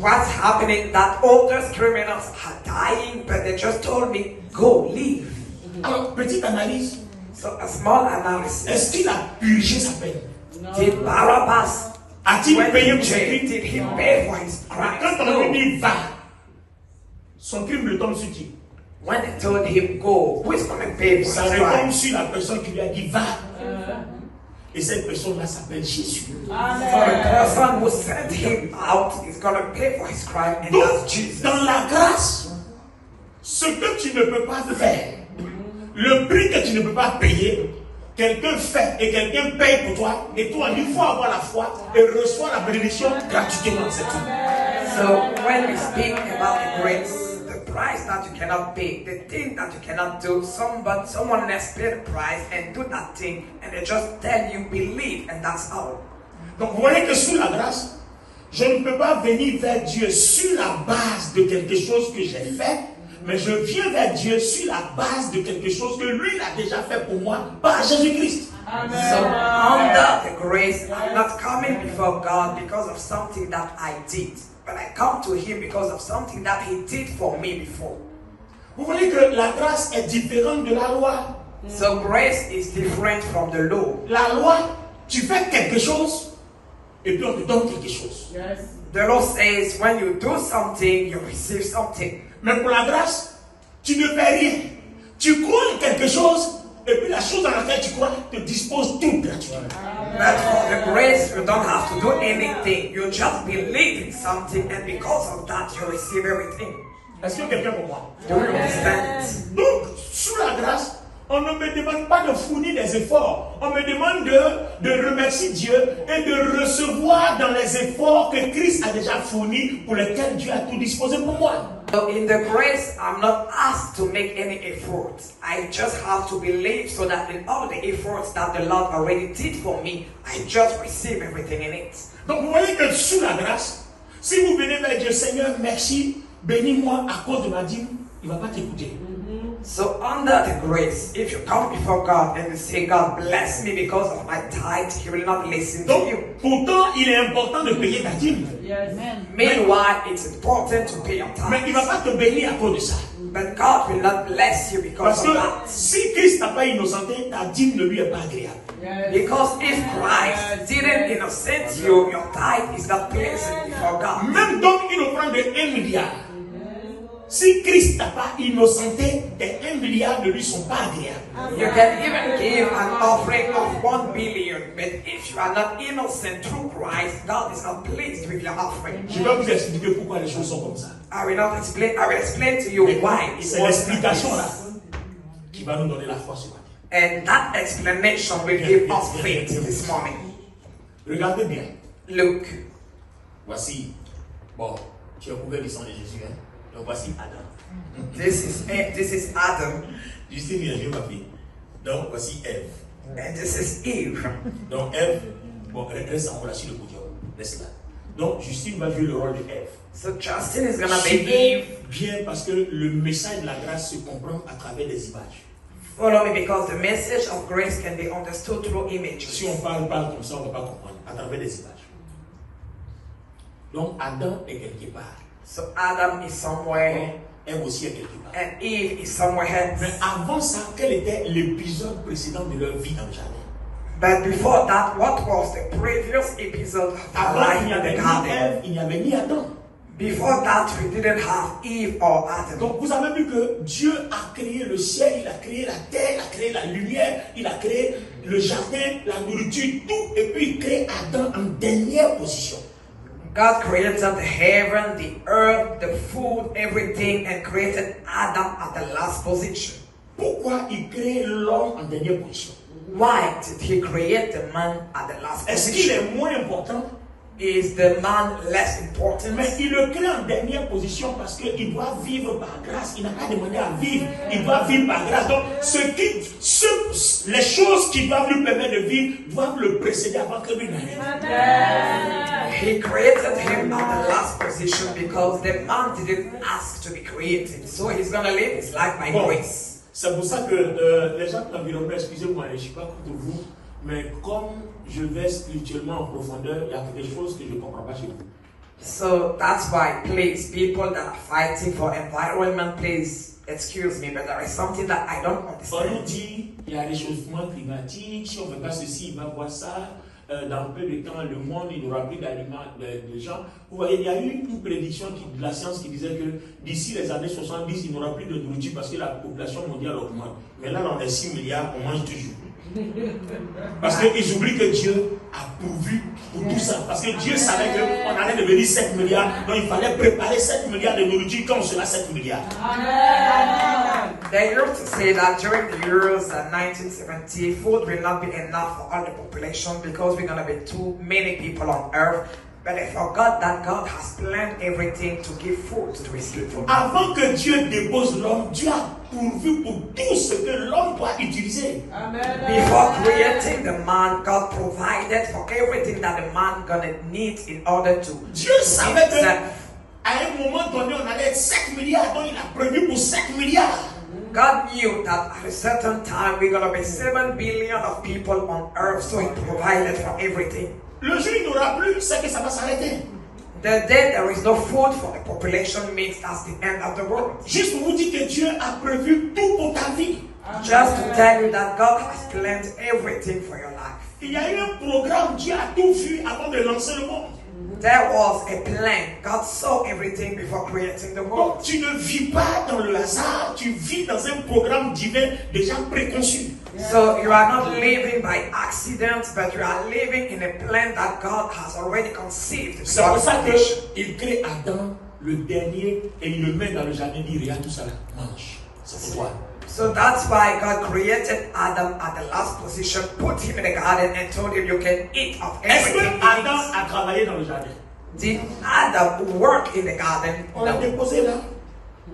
Speaker 2: What's happening? That all those criminals are dying, but they just told me, go, leave.
Speaker 1: Alors, petite analyse,
Speaker 2: So a small analysis.
Speaker 1: est-ce qu'il a purgé sa peine?
Speaker 2: Did Barabbas,
Speaker 1: A-t-il
Speaker 2: when
Speaker 1: payé
Speaker 2: in
Speaker 1: pour ses
Speaker 2: jail,
Speaker 1: crimes?
Speaker 2: did he pay for his
Speaker 1: Quand
Speaker 2: crimes?
Speaker 1: on
Speaker 2: No.
Speaker 1: lui dit, va, son crime le tombe sur qui?
Speaker 2: When they told him, go, who is going to pay for
Speaker 1: Ça
Speaker 2: his
Speaker 1: retombe
Speaker 2: crimes?
Speaker 1: sur la personne qui lui a dit, va. Et cette personne-là s'appelle Jésus.
Speaker 2: So the person who sent him out is going to pay for his crime, and
Speaker 1: Donc,
Speaker 2: that's Jesus.
Speaker 1: dans la grâce, ce que tu ne peux pas faire, Le prix que tu ne peux pas payer, quelqu'un fait et quelqu'un paye pour toi. Et toi, il faut avoir la foi et reçoit la bénédiction gratuitement. C'est tout.
Speaker 2: So when we speak about the grace, the price that you cannot pay, the thing that you cannot do, someone else pay the price and do that thing, and they just tell you believe, and that's all.
Speaker 1: Donc vous voyez que sous la grâce, je ne peux pas venir vers Dieu sur la base de quelque chose que j'ai fait, mais je viens vers Dieu sur la base de quelque chose que lui a déjà fait pour moi par Jésus-Christ.
Speaker 2: So under the grace, I'm not coming before God because of something that I did, but I come to Him because of something that He did for me before.
Speaker 1: Vous voyez que la grâce est différente de la loi.
Speaker 2: So grace is different from the law.
Speaker 1: La loi, tu fais quelque chose et puis on te donne quelque chose.
Speaker 3: Yes.
Speaker 2: The law says when you do something, you receive something.
Speaker 1: Mais pour la grâce, tu ne fais rien. Tu crois en quelque chose et puis la chose dans laquelle tu crois te dispose tout gratuitement.
Speaker 2: But for the grace, you don't have to do anything. You just believe in something, and because of that, you receive everything.
Speaker 1: Est-ce que quelqu'un comprend?
Speaker 2: Do you understand?
Speaker 1: Donc, sous la grâce, on ne me demande pas de fournir des efforts. On me demande de remercier Dieu et de recevoir dans les efforts que Christ a déjà fournis pour lesquels Dieu a tout disposé pour moi.
Speaker 2: So in the grace, I'm not asked to make any effort. I just have to believe so that in all the efforts that the Lord already did for me, I just receive everything in it.
Speaker 1: Donc vous voyez que sous la grâce, si vous venez vers Dieu, Seigneur, merci, bénis-moi à cause de ma dîme, il ne va pas t'écouter.
Speaker 2: So under the grace, if you come before God and you say, God bless me because of my tithe, He will not listen to you.
Speaker 1: Donc, pourtant, il est important de payer ta dîme.
Speaker 3: Yes.
Speaker 2: Meanwhile, it's important to pay your
Speaker 1: Mais il ne va
Speaker 2: tithe.
Speaker 1: pas te bénir à cause de ça.
Speaker 2: But God will not bless you because
Speaker 1: Parce
Speaker 2: of
Speaker 1: que
Speaker 2: that.
Speaker 1: si Christ n'a pas innocenté, ta dîme ne lui est pas agréable.
Speaker 3: Yes.
Speaker 2: Because if Christ didn't innocent you, your tithe is not pleasant before God.
Speaker 1: Même donc une offrande de 1 milliard. Si Christ n'a pas innocenté, tes 1 milliard ne lui sont pas agréables.
Speaker 2: You can even give an offering of 1 billion, but if you are not innocent through Christ, God is not pleased with your offering.
Speaker 1: Je vais vous expliquer pourquoi les choses sont comme ça.
Speaker 2: I will explain to you why it
Speaker 1: C'est
Speaker 2: was like
Speaker 1: l'explication là
Speaker 2: this.
Speaker 1: qui va nous donner la foi ce matin.
Speaker 2: And that explanation will give us faith this morning.
Speaker 1: Regardez bien.
Speaker 2: Look,
Speaker 1: Voici. Bon, tu as couvert le sang de Jésus. Hein? Donc voici Adam.
Speaker 2: this is Adam,
Speaker 1: Justine vient jouer ma fille. Donc voici Ève.
Speaker 2: and this is Eve.
Speaker 1: Donc Ève, bon, elle reste encore là sur le podium. Laisse-la. Donc Justine va jouer le rôle de Ève.
Speaker 2: So Justin is gonna be
Speaker 1: Suivez
Speaker 2: Eve.
Speaker 1: bien parce que le message de la grâce se comprend à travers des images.
Speaker 2: Follow me because the message of grace can be understood through images.
Speaker 1: Si on parle comme ça, on ne va pas comprendre. À travers des images. Donc Adam est quelque part.
Speaker 2: So Adam is somewhere,
Speaker 1: Ève aussi est quelque part.
Speaker 2: and Eve is somewhere else.
Speaker 1: Mais avant ça, quel était l'épisode précédent de leur vie dans le jardin?
Speaker 2: But before that, what was the previous episode of our
Speaker 1: Avant, il
Speaker 2: life
Speaker 1: n'y
Speaker 2: in
Speaker 1: avait
Speaker 2: the
Speaker 1: ni
Speaker 2: garden?
Speaker 1: Ève, il n'y avait ni Adam.
Speaker 2: Before that, we didn't have Eve or Adam.
Speaker 1: Donc vous avez vu que Dieu a créé le ciel, il a créé la terre, il a créé la lumière, il a créé le jardin, la nourriture, tout, et puis il crée Adam en dernière position.
Speaker 2: God created the heaven, the earth, the food, everything, and created Adam at the last position.
Speaker 1: Pourquoi il crée l'homme en dernière position?
Speaker 2: Why did He create the man at the last
Speaker 1: Est-ce qu'il
Speaker 2: position?
Speaker 1: est moins important?
Speaker 2: Is the man less important?
Speaker 1: Mais il le crée en dernière position parce qu'il doit vivre par grâce. Il n'a pas demandé à vivre. Il doit vivre par grâce. Donc, les choses qui doivent lui permettre de vivre doivent le précéder avant que lui n'arrive.
Speaker 2: He created him at the last position because the man didn't ask to be created. So he's going to live his life by
Speaker 1: Bon,
Speaker 2: grace.
Speaker 1: c'est pour ça que les gens de l'environnement, excusez-moi, je ne suis pas contre vous, mais comme je vais spirituellement en profondeur, il y a quelque chose que je ne comprends pas chez vous.
Speaker 2: So that's why, please, people that are fighting for environment, please excuse me, but there is something that I don't
Speaker 1: On nous
Speaker 2: understand.
Speaker 1: dit il y a réchauffement climatique, si on ne fait pas ceci, il va voir ça. Dans peu de temps, le monde, il n'aura plus d'aliments de gens. Vous voyez, il y a eu une prédiction de la science qui disait que d'ici les années 70, il n'y aura plus de nourriture parce que la population mondiale augmente. Mais là, on est 6 milliards, on mange toujours. Parce qu'ils oublient que Dieu a pourvu pour tout ça. Parce que Dieu savait qu'on allait devenir 7 milliards. Donc il fallait préparer 7 milliards de nourriture quand on sera 7 milliards.
Speaker 3: Amen.
Speaker 2: They used to say that during the years 1970, food will not be enough for all the population because we're going to be too many people on earth. But they forgot that God has planned everything to give food to his people.
Speaker 1: Avant que Dieu dépose l'homme, Dieu a pourvu pour tout ce que l'homme doit utiliser.
Speaker 2: Before creating the man, God provided for everything that the man gonna need in order to.
Speaker 1: Dieu savait que à un moment donné, on allait être 5 milliards, donc il a prévu pour 5 milliards.
Speaker 2: God knew that at a certain time we're gonna be 7 billion of people on earth, so he provided for everything.
Speaker 1: Le jour où il n'y aura plus, c'est que ça va s'arrêter.
Speaker 2: The day there is no food for the population means that's the end of the world.
Speaker 1: Juste pour vous dire que Dieu a prévu tout pour ta vie.
Speaker 2: Just to tell you that God has planned everything for your life.
Speaker 1: Il y a eu un programme, Dieu a tout vu avant de lancer le monde.
Speaker 2: There was a plan. God saw everything before creating the world.
Speaker 1: Donc tu ne vis pas dans le hasard, tu vis dans un programme divin déjà préconçu.
Speaker 2: So you are not living by accident, but you are living in a plan that God has already conceived.
Speaker 1: C'est pour ça qu'il crée Adam, le dernier, et il le met dans le jardin, il dit, regarde tout ça là, mange. C'est pour toi.
Speaker 2: So that's why God created Adam at the last position, put him in the garden and told him you can eat of
Speaker 1: Est-ce que
Speaker 2: everything.
Speaker 1: Adam a travaillé dans le jardin?
Speaker 2: Did Adam work in the garden?
Speaker 1: On l'a déposé là.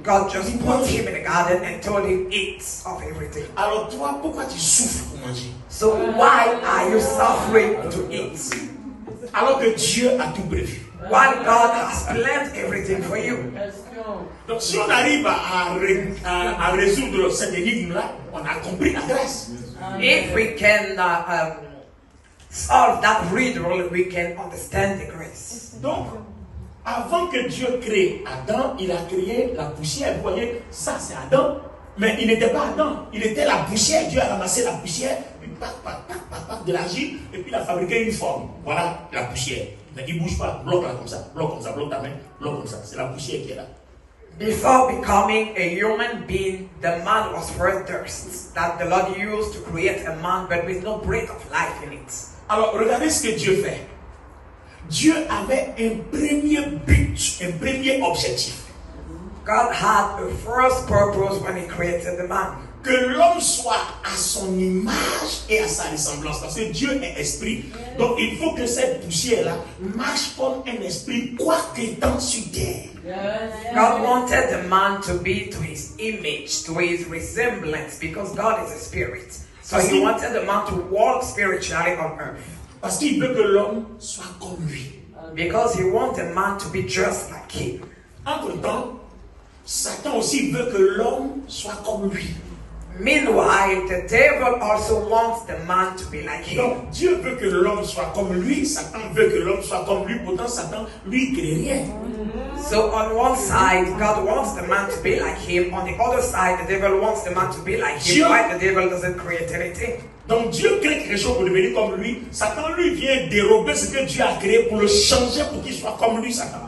Speaker 2: God just put him in the garden and told him eat of everything.
Speaker 1: Alors toi, pourquoi tu souffres pour manger?
Speaker 2: So why are you suffering to eat?
Speaker 1: Alors que Dieu a tout prévu.
Speaker 2: While God has planned everything for you.
Speaker 1: Donc si on arrive à résoudre cette énigme-là, on a compris la grâce.
Speaker 2: If we can solve that riddle, we can understand the grace.
Speaker 1: Donc, avant que Dieu crée Adam, il a créé la poussière. Vous voyez, ça c'est Adam, mais il n'était pas Adam, il était la poussière. Dieu a ramassé la poussière, puis de l'argile, et puis il a fabriqué une forme. Voilà la poussière. Mais il ne bouge pas, bloque là comme ça, bloque ta main, bloque comme ça. C'est la poussière qui est là.
Speaker 2: Before becoming a human being, the man was first dust that the Lord used to create a man, but with no breath of life in it.
Speaker 1: Alors, regardez ce que Dieu fait. Dieu avait un premier but, un premier objectif.
Speaker 2: God had a first purpose when he created the man.
Speaker 1: Que l'homme soit à son image et à sa ressemblance. Parce que Dieu est esprit. Donc il faut que cette poussière-là marche comme un esprit, quoi qu'étant sur terre.
Speaker 2: God wanted the man to be to his image, to his resemblance, because God is a spirit. So he wanted the man to walk spiritually on earth.
Speaker 1: Parce qu'il veut que l'homme soit comme lui.
Speaker 2: Because he wants the man to be just like him.
Speaker 1: Entre-temps, Satan aussi veut que l'homme soit comme lui.
Speaker 2: Meanwhile, the devil also wants the man to be like him.
Speaker 1: Donc Dieu veut que l'homme soit comme lui, Satan veut que l'homme soit comme lui, pourtant Satan lui crée rien.
Speaker 2: So on one side, God wants the man to be like him. On the other side, the devil wants the man to be like him. Why the devil doesn't create anything?
Speaker 1: Donc Dieu crée quelque chose pour devenir comme lui. Satan lui vient dérober ce que Dieu a créé pour le changer pour qu'il soit comme lui, Satan.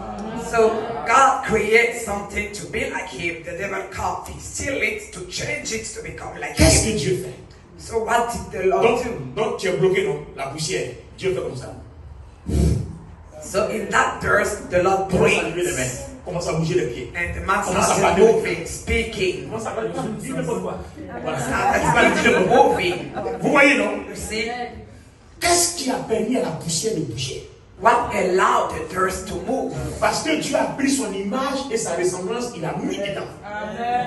Speaker 2: So God creates something to be like him. The devil comes, he steals it to change it to become like
Speaker 1: Qu'est-ce
Speaker 2: him.
Speaker 1: que Dieu fait?
Speaker 2: So what did the Lord do?
Speaker 1: Donc tu es bloqué dans la poussière. Dieu fait comme ça.
Speaker 2: So in that dust, the Lord
Speaker 1: Commence à lever les
Speaker 2: breathes.
Speaker 1: mains. Commence à bouger les pieds.
Speaker 2: And the man
Speaker 1: Commence à
Speaker 2: started
Speaker 1: parler.
Speaker 2: moving, speaking.
Speaker 1: Commence à parler. Dis n'importe quoi. Voilà.
Speaker 2: Started moving.
Speaker 1: Vous voyez, non?
Speaker 2: You see?
Speaker 1: Qu'est-ce qui a permis à la poussière de bouger?
Speaker 2: What allowed the dust to move?
Speaker 1: Parce que Dieu a pris son image et sa ressemblance, il a mis dedans.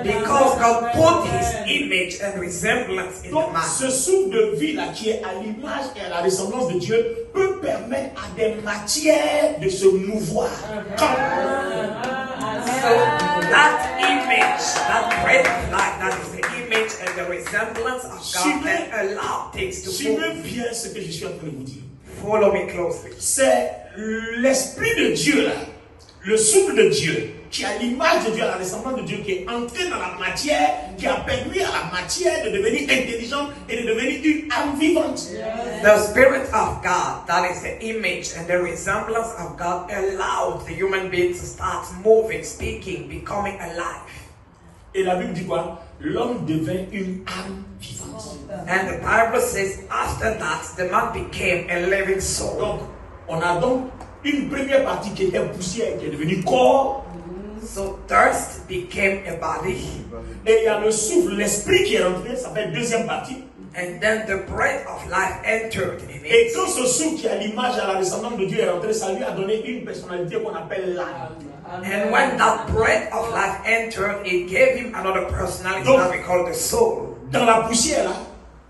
Speaker 2: Because God put his image and resemblance in the
Speaker 1: Donc,
Speaker 2: man.
Speaker 1: ce souffle de vie là qui est à l'image et à la ressemblance de Dieu peut permettre à des matières de se mouvoir.
Speaker 2: So that image, that breath of life, that is the image and the resemblance of God can allow things to
Speaker 1: Suivez
Speaker 2: move.
Speaker 1: bien ce que je suis en train de vous dire.
Speaker 2: Follow me closely.
Speaker 1: C'est l'esprit de Dieu là, le souffle de Dieu, qui a l'image de Dieu, à la ressemblance de Dieu, qui est entré dans la matière, qui a permis à la matière de devenir intelligente et de devenir une âme vivante.
Speaker 2: The Spirit of God, that is the image and the resemblance of God, allowed the human being to start moving, speaking, becoming alive.
Speaker 1: Et la Bible dit quoi? L'homme devint une âme vivante.
Speaker 2: And the Bible says after that, the man became a living soul.
Speaker 1: Donc, on a donc une première partie qui était poussière, qui est devenue corps.
Speaker 2: So thirst became a body.
Speaker 1: Et il y a le souffle, l'esprit qui est rentré, ça fait deuxième partie.
Speaker 2: And then the breath of life entered in
Speaker 1: Et
Speaker 2: it.
Speaker 1: quand ce souffle qui a l'image à la ressemblance de Dieu est rentré, ça lui a donné une personnalité qu'on appelle l'âme.
Speaker 2: And when that breath of life entered, it gave him another personality that we call the soul.
Speaker 1: Dans la poussière là,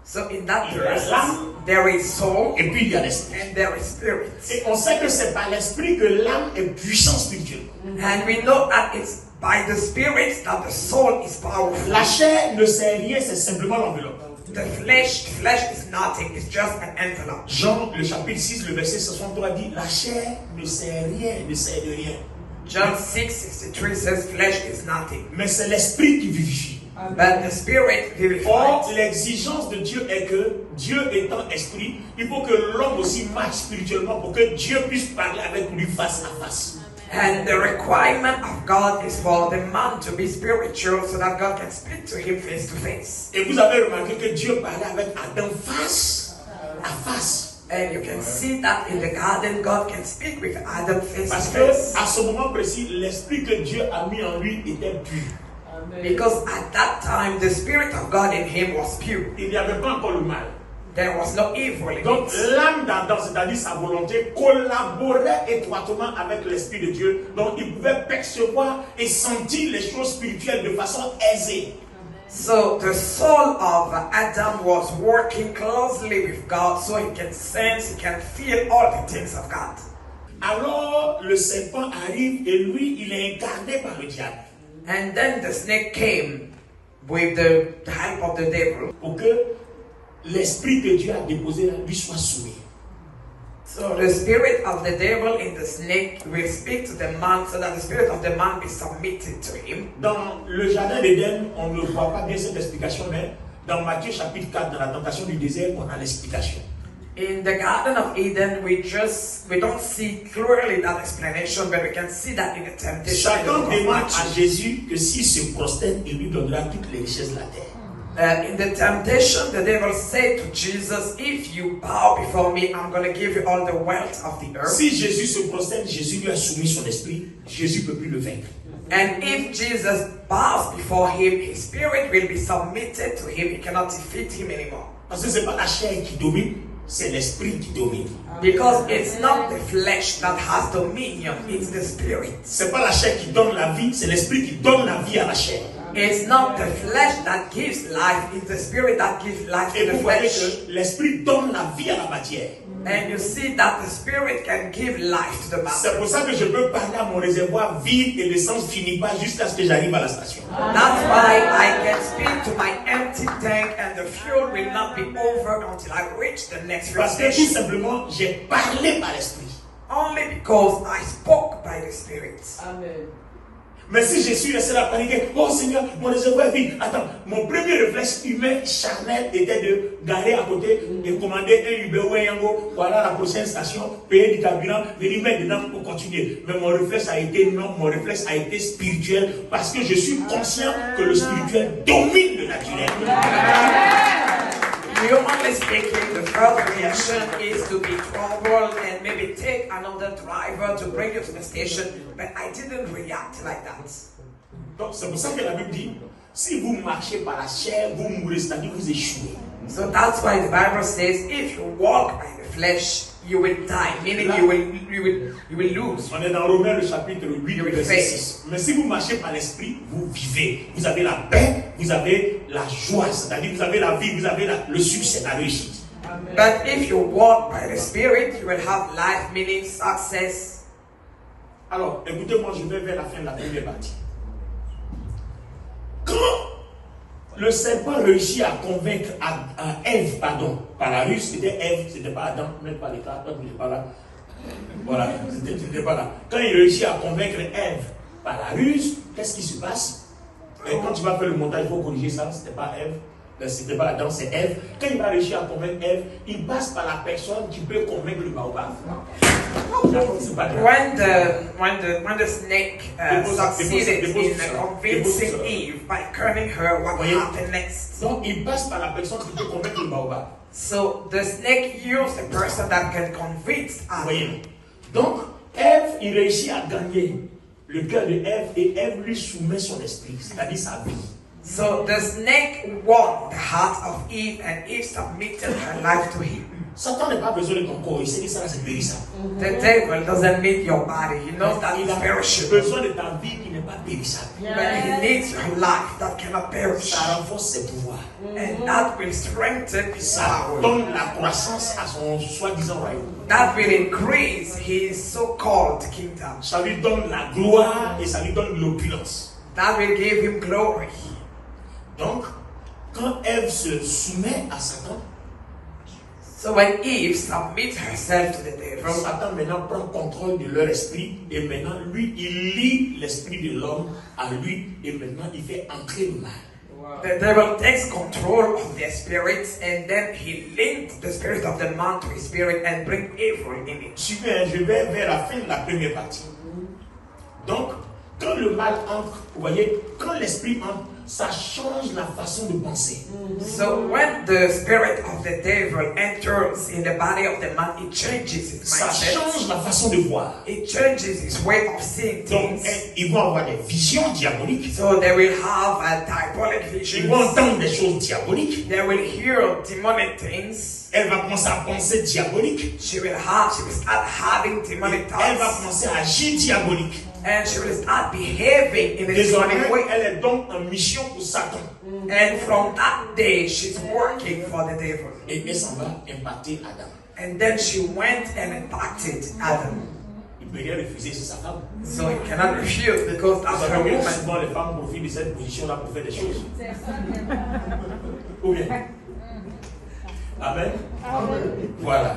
Speaker 2: So in that
Speaker 1: il y a
Speaker 2: person,
Speaker 1: l'âme
Speaker 2: there is soul
Speaker 1: et puis il y a l'esprit.
Speaker 2: and there is spirit.
Speaker 1: Et on sait que c'est par l'esprit que l'âme est puissante spirituelle.
Speaker 2: And we know that it's by the spirit that the soul is powerful.
Speaker 1: La chair ne sait rien, c'est simplement l'enveloppe.
Speaker 2: The flesh is nothing, it's just an envelope.
Speaker 1: Jean, le chapitre 6, le verset 63 dit, la chair ne sait rien, ne sait de rien.
Speaker 2: John 6:63 says flesh is nothing,
Speaker 1: Mais c'est l'esprit qui vivifie.
Speaker 2: but the spirit
Speaker 1: Or,
Speaker 2: vivifies.
Speaker 1: l'exigence de Dieu est que, Dieu étant esprit, il faut que l'homme aussi marche spirituellement pour que Dieu puisse parler avec lui face à face.
Speaker 2: And the requirement of God is for the man to be spiritual so that God can speak to him face to face.
Speaker 1: Et vous avez remarqué que Dieu parlait avec Adam face à face.
Speaker 2: And you can see that in the garden, God can speak with Adam face
Speaker 1: Parce
Speaker 2: to
Speaker 1: que
Speaker 2: face.
Speaker 1: à ce moment précis, l'esprit que Dieu a mis en lui était pur.
Speaker 2: Because at that time, the spirit of God in him was pure.
Speaker 1: Il n'y avait pas encore le mal.
Speaker 2: There was no evil in
Speaker 1: Donc
Speaker 2: it.
Speaker 1: l'âme d'Adam, c'est-à-dire sa volonté, collaborait étroitement avec l'Esprit de Dieu. Donc il pouvait percevoir et sentir les choses spirituelles de façon aisée.
Speaker 2: So the soul of Adam was working closely with God so he can sense, he can feel all the things of God.
Speaker 1: Alors le serpent arrive et lui, il est incarné par le diable.
Speaker 2: And then the snake came with the help of the devil.
Speaker 1: Pour que l'Esprit que Dieu a déposé là lui soit soumis.
Speaker 2: So the spirit of the devil in the snake will speak to the man so that the spirit of the man be submitted to him.
Speaker 1: Dans le jardin d'Éden, on ne voit pas bien cette explication, mais dans Matthieu chapitre 4, dans la tentation du désert, on a l'explication.
Speaker 2: In the Garden of Eden, we don't see clearly that explanation, but we can see that in the temptation. in the
Speaker 1: Satan
Speaker 2: book of
Speaker 1: demande
Speaker 2: Matthew.
Speaker 1: à Jésus que s'il se prosterne, il lui donnera toutes les richesses de la terre.
Speaker 2: In the temptation, the devil said to Jesus, if you bow before me, I'm going to give you all the wealth of the earth.
Speaker 1: Si Jésus se prosterne, Jésus lui a soumis son esprit, Jésus ne peut plus le vaincre.
Speaker 2: And if Jesus bows before him, his spirit will be submitted to him. He cannot defeat him anymore.
Speaker 1: Parce que ce n'est pas la chair qui domine, c'est l'esprit qui domine.
Speaker 2: Because it's not the flesh that has dominion, it's the spirit.
Speaker 1: Ce n'est pas la chair qui donne la vie, c'est l'esprit qui donne la vie à la chair.
Speaker 2: It's not the flesh that gives life, it's the spirit that gives life
Speaker 1: Et
Speaker 2: to
Speaker 1: vous
Speaker 2: the
Speaker 1: voyez
Speaker 2: flesh.
Speaker 1: que l'esprit donne la vie à la matière.
Speaker 2: And you see that the spirit can give life to the
Speaker 1: C'est
Speaker 2: matter.
Speaker 1: pour ça que je peux parler à mon réservoir vide et l'essence finit pas jusqu'à ce que j'arrive à la station.
Speaker 2: That's why I can speak to my empty tank and the fuel will not be over until I reach the next fuel
Speaker 1: Parce que tout
Speaker 2: station.
Speaker 1: simplement, j'ai parlé par l'esprit.
Speaker 2: Only because I spoke by the spirit.
Speaker 3: Amen.
Speaker 1: Mais si je suis resté là à paniquer, oh Seigneur, mon réservoir est vide. Attends, mon premier réflexe humain charnel était de garer à côté et commander un Uber ou un Yango, voilà la prochaine station, payer du carburant, venir mettre dedans pour continuer. Mais mon réflexe a été non, mon réflexe a été spirituel parce que je suis conscient que le spirituel domine le naturel.
Speaker 2: Humanly speaking, the first reaction is to be troubled and maybe take another driver to bring you to the station. But I didn't react like that.
Speaker 1: Donc c'est pour ça que la Bible dit, si vous marchez par la chair, vous mourrez, c'est-à-dire vous échouez.
Speaker 2: So that's why the Bible says, if you walk by the flesh, you will die. Meaning you will lose.
Speaker 1: On est dans Romains le chapitre 8,
Speaker 2: You will
Speaker 1: verset
Speaker 2: face.
Speaker 1: 6. Mais si vous marchez par l'esprit, vous vivez. Vous avez la paix, vous avez la joie, c'est-à-dire vous avez la vie, vous avez le succès, la réussite.
Speaker 3: Amen.
Speaker 2: But if you walk by the Spirit, you will have life, meaning success.
Speaker 1: Alors, écoutez-moi, je vais vers la fin de la première partie. Quand le serpent réussit à convaincre Ève, pardon, par la ruse, c'était Ève, c'était pas Adam, même pas l'état, donc il n'est pas là. Voilà, c'était pas là. Quand il réussit à convaincre Ève par la ruse, qu'est-ce qui se passe? Et quand tu vas faire le montage, il faut corriger ça, c'était pas Ève. C'était pas Adam, c'est Ève. Quand il va réussir à convaincre Ève, il passe par la personne qui peut convaincre le baobab. C'est pas grave.
Speaker 2: When the snake succeeded in convincing Eve by curving her, what happened next?
Speaker 1: Donc il passe par la personne qui peut convaincre le baobab.
Speaker 2: So the snake used a person that can convince
Speaker 1: Vous
Speaker 2: us.
Speaker 1: voyez. Donc Ève, il réussit à gagner le cœur de Ève et Ève lui soumet son esprit, c'est-à-dire sa vie.
Speaker 2: So the snake won the heart of Eve and Eve submitted her life to him.
Speaker 1: Satan n'a pas besoin de ton corps, il sait que ça c'est périssable.
Speaker 2: The devil doesn't need your body. He knows that
Speaker 1: Il
Speaker 2: it's
Speaker 1: a
Speaker 2: perishable.
Speaker 1: besoin de ta vie qui n'est pas périssable.
Speaker 2: But he needs your life that cannot perish.
Speaker 1: Ça renforce ses pouvoirs.
Speaker 2: And that will strengthen his
Speaker 1: Ça
Speaker 2: power.
Speaker 1: donne la croissance à son soi-disant royaume.
Speaker 2: That will increase his so-called kingdom.
Speaker 1: Ça lui donne la gloire et ça lui donne l'opulence.
Speaker 2: That will give him glory.
Speaker 1: Donc, quand Ève se soumet à Satan,
Speaker 2: So when Eve submits herself to the devil,
Speaker 1: Satan maintenant prend contrôle de leur esprit et maintenant lui, il lie l'esprit de l'homme à lui et maintenant il fait entrer le mal.
Speaker 2: the devil takes control of their spirits and then he linked the spirit of the man to his spirit and bring evil in it.
Speaker 1: Suivez, je vais vers la fin de la première partie. Donc, quand le mal entre, vous voyez, quand l'esprit entre, ça change la façon de penser.
Speaker 2: So when the spirit of the devil enters in the body of the man, it changes his
Speaker 1: Ça
Speaker 2: mindset.
Speaker 1: change la façon de voir.
Speaker 2: It changes his way of seeing
Speaker 1: Donc,
Speaker 2: things.
Speaker 1: ils vont avoir des visions diaboliques.
Speaker 2: So they will have a diabolic
Speaker 1: Ils vont
Speaker 2: vision.
Speaker 1: entendre des choses diaboliques.
Speaker 2: They will hear demonic things.
Speaker 1: Elle va commencer à penser diabolique.
Speaker 2: She will start having demonic
Speaker 1: Elle va
Speaker 2: thoughts.
Speaker 1: commencer à agir diabolique.
Speaker 2: And she will start behaving in a
Speaker 1: Désormais,
Speaker 2: demonic way.
Speaker 1: elle est donc en mission pour Satan.
Speaker 2: And from that day, she's working for the devil.
Speaker 1: Et elle s'en va impacter Adam.
Speaker 2: And then she went and impacted Adam.
Speaker 1: Il ne peut rien refuser, c'est sa femme.
Speaker 2: So he cannot refuse because
Speaker 1: Vous
Speaker 2: that's her
Speaker 1: savez que
Speaker 2: woman.
Speaker 1: souvent les femmes profitent de cette position-là pour faire des choses. Ou bien. Amen. Voilà.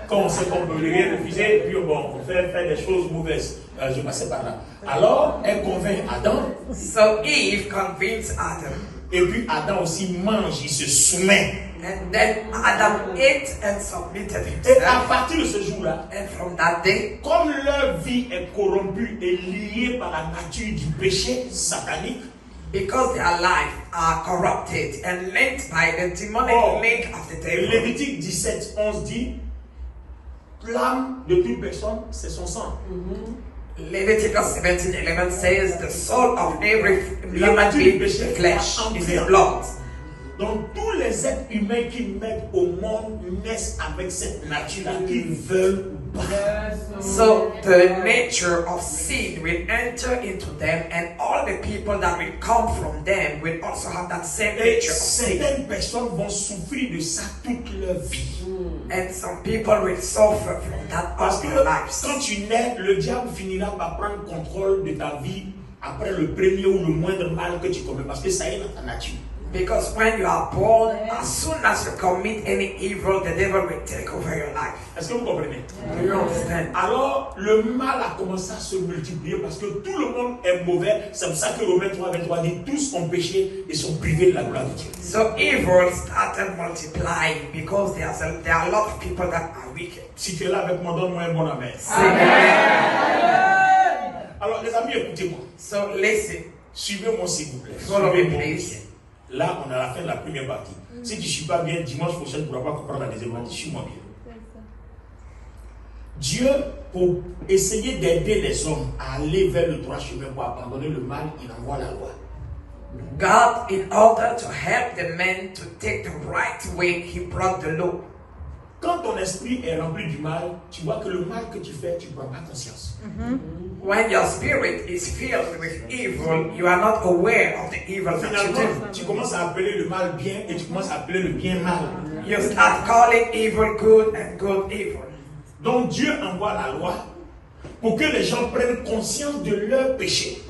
Speaker 1: Quand on sait qu'on ne peut rien refuser, puis bon, on fait faire des choses mauvaises. Je passais par là. Alors, elle convainc Adam.
Speaker 2: So Eve convinced Adam.
Speaker 1: Et puis Adam aussi mange, il se soumet.
Speaker 2: And then Adam ate and submitted
Speaker 1: Et à
Speaker 2: himself.
Speaker 1: partir de ce jour-là,
Speaker 2: And from that day,
Speaker 1: comme leur vie est corrompue et liée par la nature du péché satanique,
Speaker 2: because their life are corrupted and linked by the demonic link of the devil.
Speaker 1: Lévitique 17, 11 dit, l'âme de toute personne, c'est son sang.
Speaker 2: Leviticus 17:11 says the soul of every
Speaker 1: La
Speaker 2: human
Speaker 1: nature du
Speaker 2: being
Speaker 1: péché
Speaker 2: is flesh,
Speaker 1: va
Speaker 2: is
Speaker 1: entrer
Speaker 2: the
Speaker 1: en
Speaker 2: blood.
Speaker 1: Donc tous les êtres humains qui naissent au monde naissent avec cette nature-là qu'ils veulent ou pas.
Speaker 2: So the nature of sin will enter into them, and all the people that will come from them will also have that same
Speaker 1: Et
Speaker 2: nature of sin.
Speaker 1: certaines personnes vont souffrir de ça toute leur vie.
Speaker 2: And some people will suffer from that
Speaker 1: Parce
Speaker 2: all
Speaker 1: que
Speaker 2: their lives.
Speaker 1: quand tu nais, le diable finira par prendre contrôle de ta vie après le premier ou le moindre mal que tu commets. Parce que ça est dans ta nature.
Speaker 2: Because when you are born, as soon as you commit any evil, the devil will take over your life.
Speaker 1: Est-ce que vous comprenez?
Speaker 2: Do you understand?
Speaker 1: Alors, le mal a commencé à se multiplier parce que tout le monde est mauvais. C'est pour ça que Romains 3, 23 dit tous ont péché et sont privés de la gloire de Dieu.
Speaker 2: So evil started multiplying because there are a lot of people that are wicked.
Speaker 1: Si tu es là avec moi, donne-moi un bon amen. Alors, les amis, écoutez-moi.
Speaker 2: So listen.
Speaker 1: Suivez-moi s'il vous plaît.
Speaker 2: Follow me,
Speaker 1: Suivez-moi
Speaker 2: please.
Speaker 1: bien. Là, on est à la fin de la première partie. Si tu ne suis pas bien, dimanche prochain, tu ne pourras pas comprendre la deuxième partie. Suis-moi bien. Dieu, pour essayer d'aider les hommes à aller vers le droit chemin, pour abandonner le mal, il envoie la loi.
Speaker 2: God, in order to help the men to take the right way, He brought the law.
Speaker 1: Quand ton esprit est rempli du mal, tu vois que le mal que tu fais, tu ne prends pas conscience.
Speaker 2: When your spirit is filled with evil, you are not aware of the evil that you
Speaker 1: Finalement,
Speaker 2: do.
Speaker 1: tu commences à appeler le mal bien et tu commences à appeler le bien mal.
Speaker 2: You start calling evil good and good evil.
Speaker 1: Donc Dieu envoie la loi pour que les gens prennent conscience de leur péché.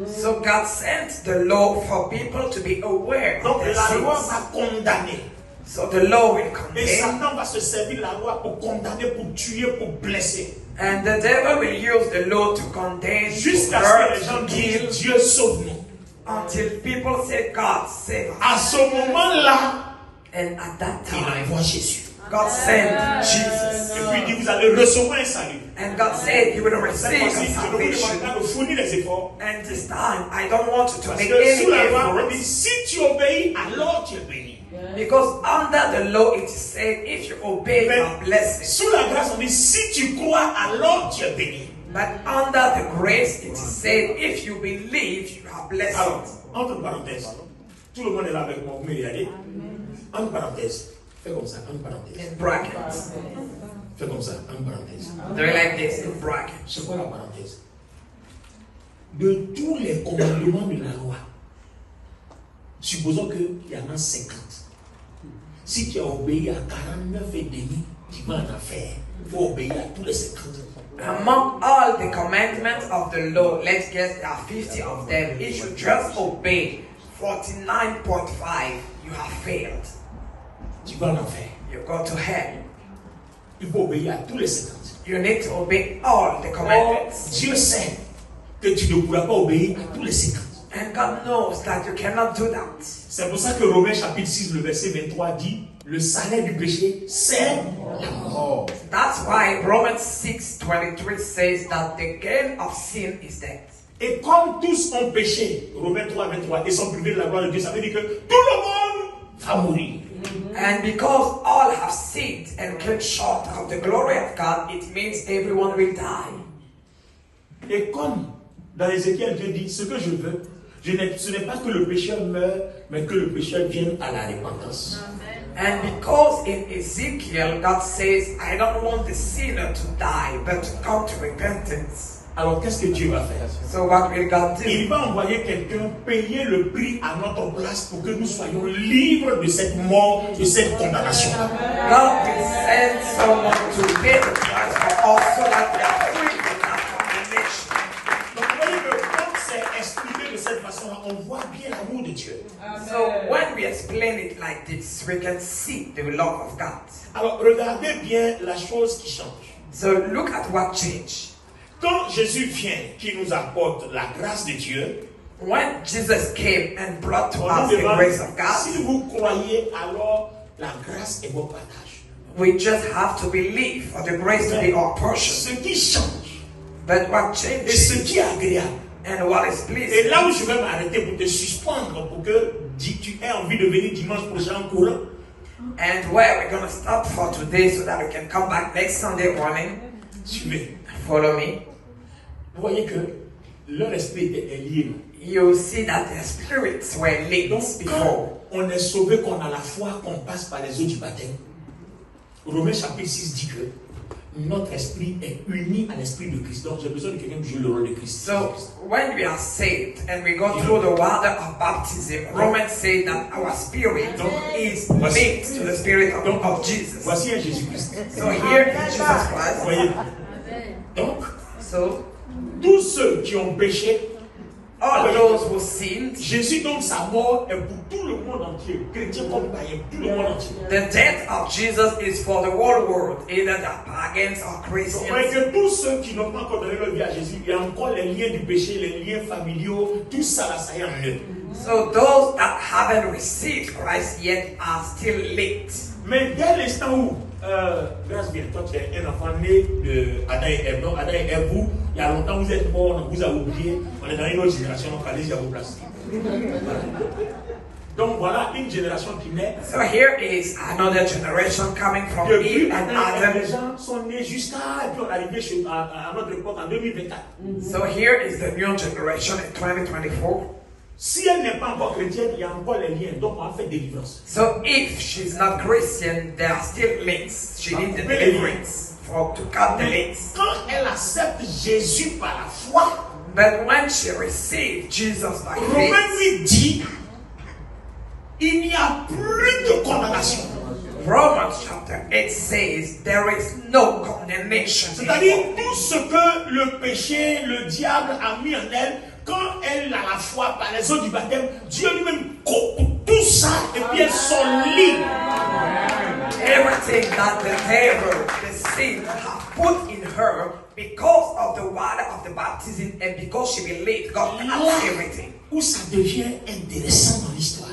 Speaker 2: So God sent the law for people to be aware
Speaker 1: Donc
Speaker 2: of their
Speaker 1: la loi
Speaker 2: sins.
Speaker 1: va condamner.
Speaker 2: So the law will
Speaker 1: Et
Speaker 2: condemn,
Speaker 1: Satan va se servir de la loi pour condamner, pour tuer, pour blesser.
Speaker 2: and the devil will use the law to condemn, to
Speaker 1: Jusqu'à ce que les gens
Speaker 2: hurt, to kill,
Speaker 1: disent Dieu sauve-nous.
Speaker 2: until people say God save us.
Speaker 1: À ce moment-là,
Speaker 2: And at that
Speaker 1: il
Speaker 2: time,
Speaker 1: envoie Jésus.
Speaker 2: God sent Jesus.
Speaker 1: Et puis il dit vous allez recevoir un salut.
Speaker 2: And God said you will
Speaker 1: Cette
Speaker 2: receive
Speaker 1: fois-ci, je ne vous
Speaker 2: salvation.
Speaker 1: demande pas de fournir les efforts.
Speaker 2: And this time, I don't want you to
Speaker 1: Parce
Speaker 2: make
Speaker 1: que
Speaker 2: any
Speaker 1: sous la loi, on dit
Speaker 2: effort.
Speaker 1: si tu obéis, alors tu es béni.
Speaker 2: Because under the law, it is said, if you obey, you are
Speaker 1: Mais
Speaker 2: blessed.
Speaker 1: sous la grâce, on dit si tu crois, alors tu es béni.
Speaker 2: But under the grace, it is said, if you believe, you are blessed.
Speaker 1: Alors, entre parenthèses, tout le monde est là avec moi, vous me regardez. Entre parenthèses, fais comme ça, entre parenthèses.
Speaker 2: In brackets.
Speaker 1: Fais comme ça, entre parenthèses.
Speaker 2: Do it like this, in brackets.
Speaker 1: C'est quoi la parenthèse? De tous les commandements de la loi, supposons qu'il y en a 50. Si tu as obéi à 49 et demi, tu vas en faire. Il faut obéir à tous les 50.
Speaker 2: Among all the commandments of the law, let's guess there are 50 of them. If you just obey 49.5, you have failed.
Speaker 1: Tu vas en faire.
Speaker 2: You go to hell.
Speaker 1: Il faut obéir à tous les 50.
Speaker 2: You need to obey all the
Speaker 1: Or,
Speaker 2: commandments.
Speaker 1: Dieu sait que tu ne pourras pas obéir à tous les 50.
Speaker 2: And God knows that you cannot do that.
Speaker 1: C'est pour ça que Romains chapitre 6, le verset 23 dit, le salaire du péché, c'est la mort.
Speaker 2: That's why Romans 6:23 says that the gain of sin is death.
Speaker 1: Et comme tous ont péché, Romains 3, 23, et sont privés de la gloire de Dieu, ça veut dire que tout le monde va mourir.
Speaker 2: And because all have sinned and come short of the glory of God, it means everyone will die.
Speaker 1: Et comme dans Ézéchiel, Dieu dit, ce que je veux, ce n'est pas que le pécheur meure, mais que le pécheur vienne à la repentance.
Speaker 2: And because in Ezekiel, God says, I don't want the sinner to die, but to come to repentance.
Speaker 1: Alors qu'est-ce que Dieu va faire?
Speaker 2: So what will God do?
Speaker 1: Il va envoyer quelqu'un payer le prix à notre place pour que nous soyons libres de cette mort, de cette condamnation.
Speaker 2: God will send someone to pay the price for us so that we are free from that condemnation.
Speaker 1: Donc vous voyez que quand c'est expliqué de cette façon-là, on voit bien l'amour de Dieu.
Speaker 2: So when we explain it like this, we can see the love of God.
Speaker 1: Alors regardez bien la chose qui change.
Speaker 2: So look at what changed.
Speaker 1: Quand Jésus vient, qui nous apporte la grâce de Dieu,
Speaker 2: When Jesus came and brought to
Speaker 1: on
Speaker 2: us
Speaker 1: nous
Speaker 2: the
Speaker 1: demande,
Speaker 2: grace of God,
Speaker 1: si vous croyez, alors la grâce est votre partage.
Speaker 2: we just have to believe for the grace to be our portion.
Speaker 1: Ce qui change
Speaker 2: But what
Speaker 1: et ce
Speaker 2: changes
Speaker 1: qui est agréable.
Speaker 2: and what is
Speaker 1: Et
Speaker 2: pleasing,
Speaker 1: là où je vais m'arrêter pour te suspendre, pour que tu aies envie de venir dimanche prochain en courant,
Speaker 2: and where we're going to stop for today so that we can come back next Sunday morning,
Speaker 1: suivez.
Speaker 2: follow me.
Speaker 1: Vous voyez que leur esprit est lié.
Speaker 2: You see that their spirits were
Speaker 1: Donc,
Speaker 2: linked before.
Speaker 1: quand on est sauvé, qu'on a la foi, qu'on passe par les eaux du baptême, Romains chapitre 6 dit que notre esprit est uni à l'esprit de Christ. Donc j'ai besoin de quelqu'un qui joue le rôle de Christ.
Speaker 2: So when we are saved and we go through the water of baptism, Romans say that our spirit is linked to the spirit of Jesus.
Speaker 1: Voici un Jésus-Christ.
Speaker 2: So here is Jesus
Speaker 1: Vous
Speaker 2: Christ.
Speaker 1: voyez? Donc,
Speaker 2: So
Speaker 1: tous ceux qui ont péché,
Speaker 2: all those who sinned,
Speaker 1: Jésus donc sa mort est pour tout le monde entier, chrétien comme païen, tout le monde entier.
Speaker 2: the death of Jesus is for the whole world, either the pagans or
Speaker 1: Vous voyez
Speaker 2: Christians.
Speaker 1: que tous ceux qui n'ont pas encore donné leur vie à Jésus, il y a encore les liens du péché, les liens familiaux, tout ça là, ça y est en eux.
Speaker 2: So those that haven't received Christ yet are still linked.
Speaker 1: Mais dès l'instant où, grâce bien, toi tu es un enfant né de Adam et Ève, donc Adam et Ève, vous, il y a longtemps vous êtes morts, on vous a oublié, on est dans une autre génération, donc allez-y à vos places. Voilà. Donc voilà une génération qui naît.
Speaker 2: So here is another generation coming from
Speaker 1: Depuis
Speaker 2: Eve and
Speaker 1: Adam, les
Speaker 2: Adam.
Speaker 1: gens sont nés jusqu'à, et puis on est arrivé à notre époque en 2024.
Speaker 2: So here is the new generation in 2024.
Speaker 1: Si elle n'est pas encore chrétienne, il y a encore les liens, donc on va faire délivrance.
Speaker 2: So if she's not Christian, there are still links. She needs the deliverance to cut the links.
Speaker 1: Quand elle accepte Jésus par la foi,
Speaker 2: But when she received Jesus by
Speaker 1: Romains
Speaker 2: faith,
Speaker 1: lui dit, il n'y a plus de condamnation.
Speaker 2: Romans chapter 8 says there is no condemnation
Speaker 1: C'est-à-dire
Speaker 2: anymore.
Speaker 1: tout ce que le péché, le diable a mis en elle, quand elle a la foi par les eaux du baptême, Dieu lui-même coupe tout ça et puis elles sont libres.
Speaker 2: Everything that the devil, the sin, have put in her because of the water of the baptism and because she believed, God
Speaker 1: Là
Speaker 2: cut everything.
Speaker 1: où ça devient intéressant dans l'histoire.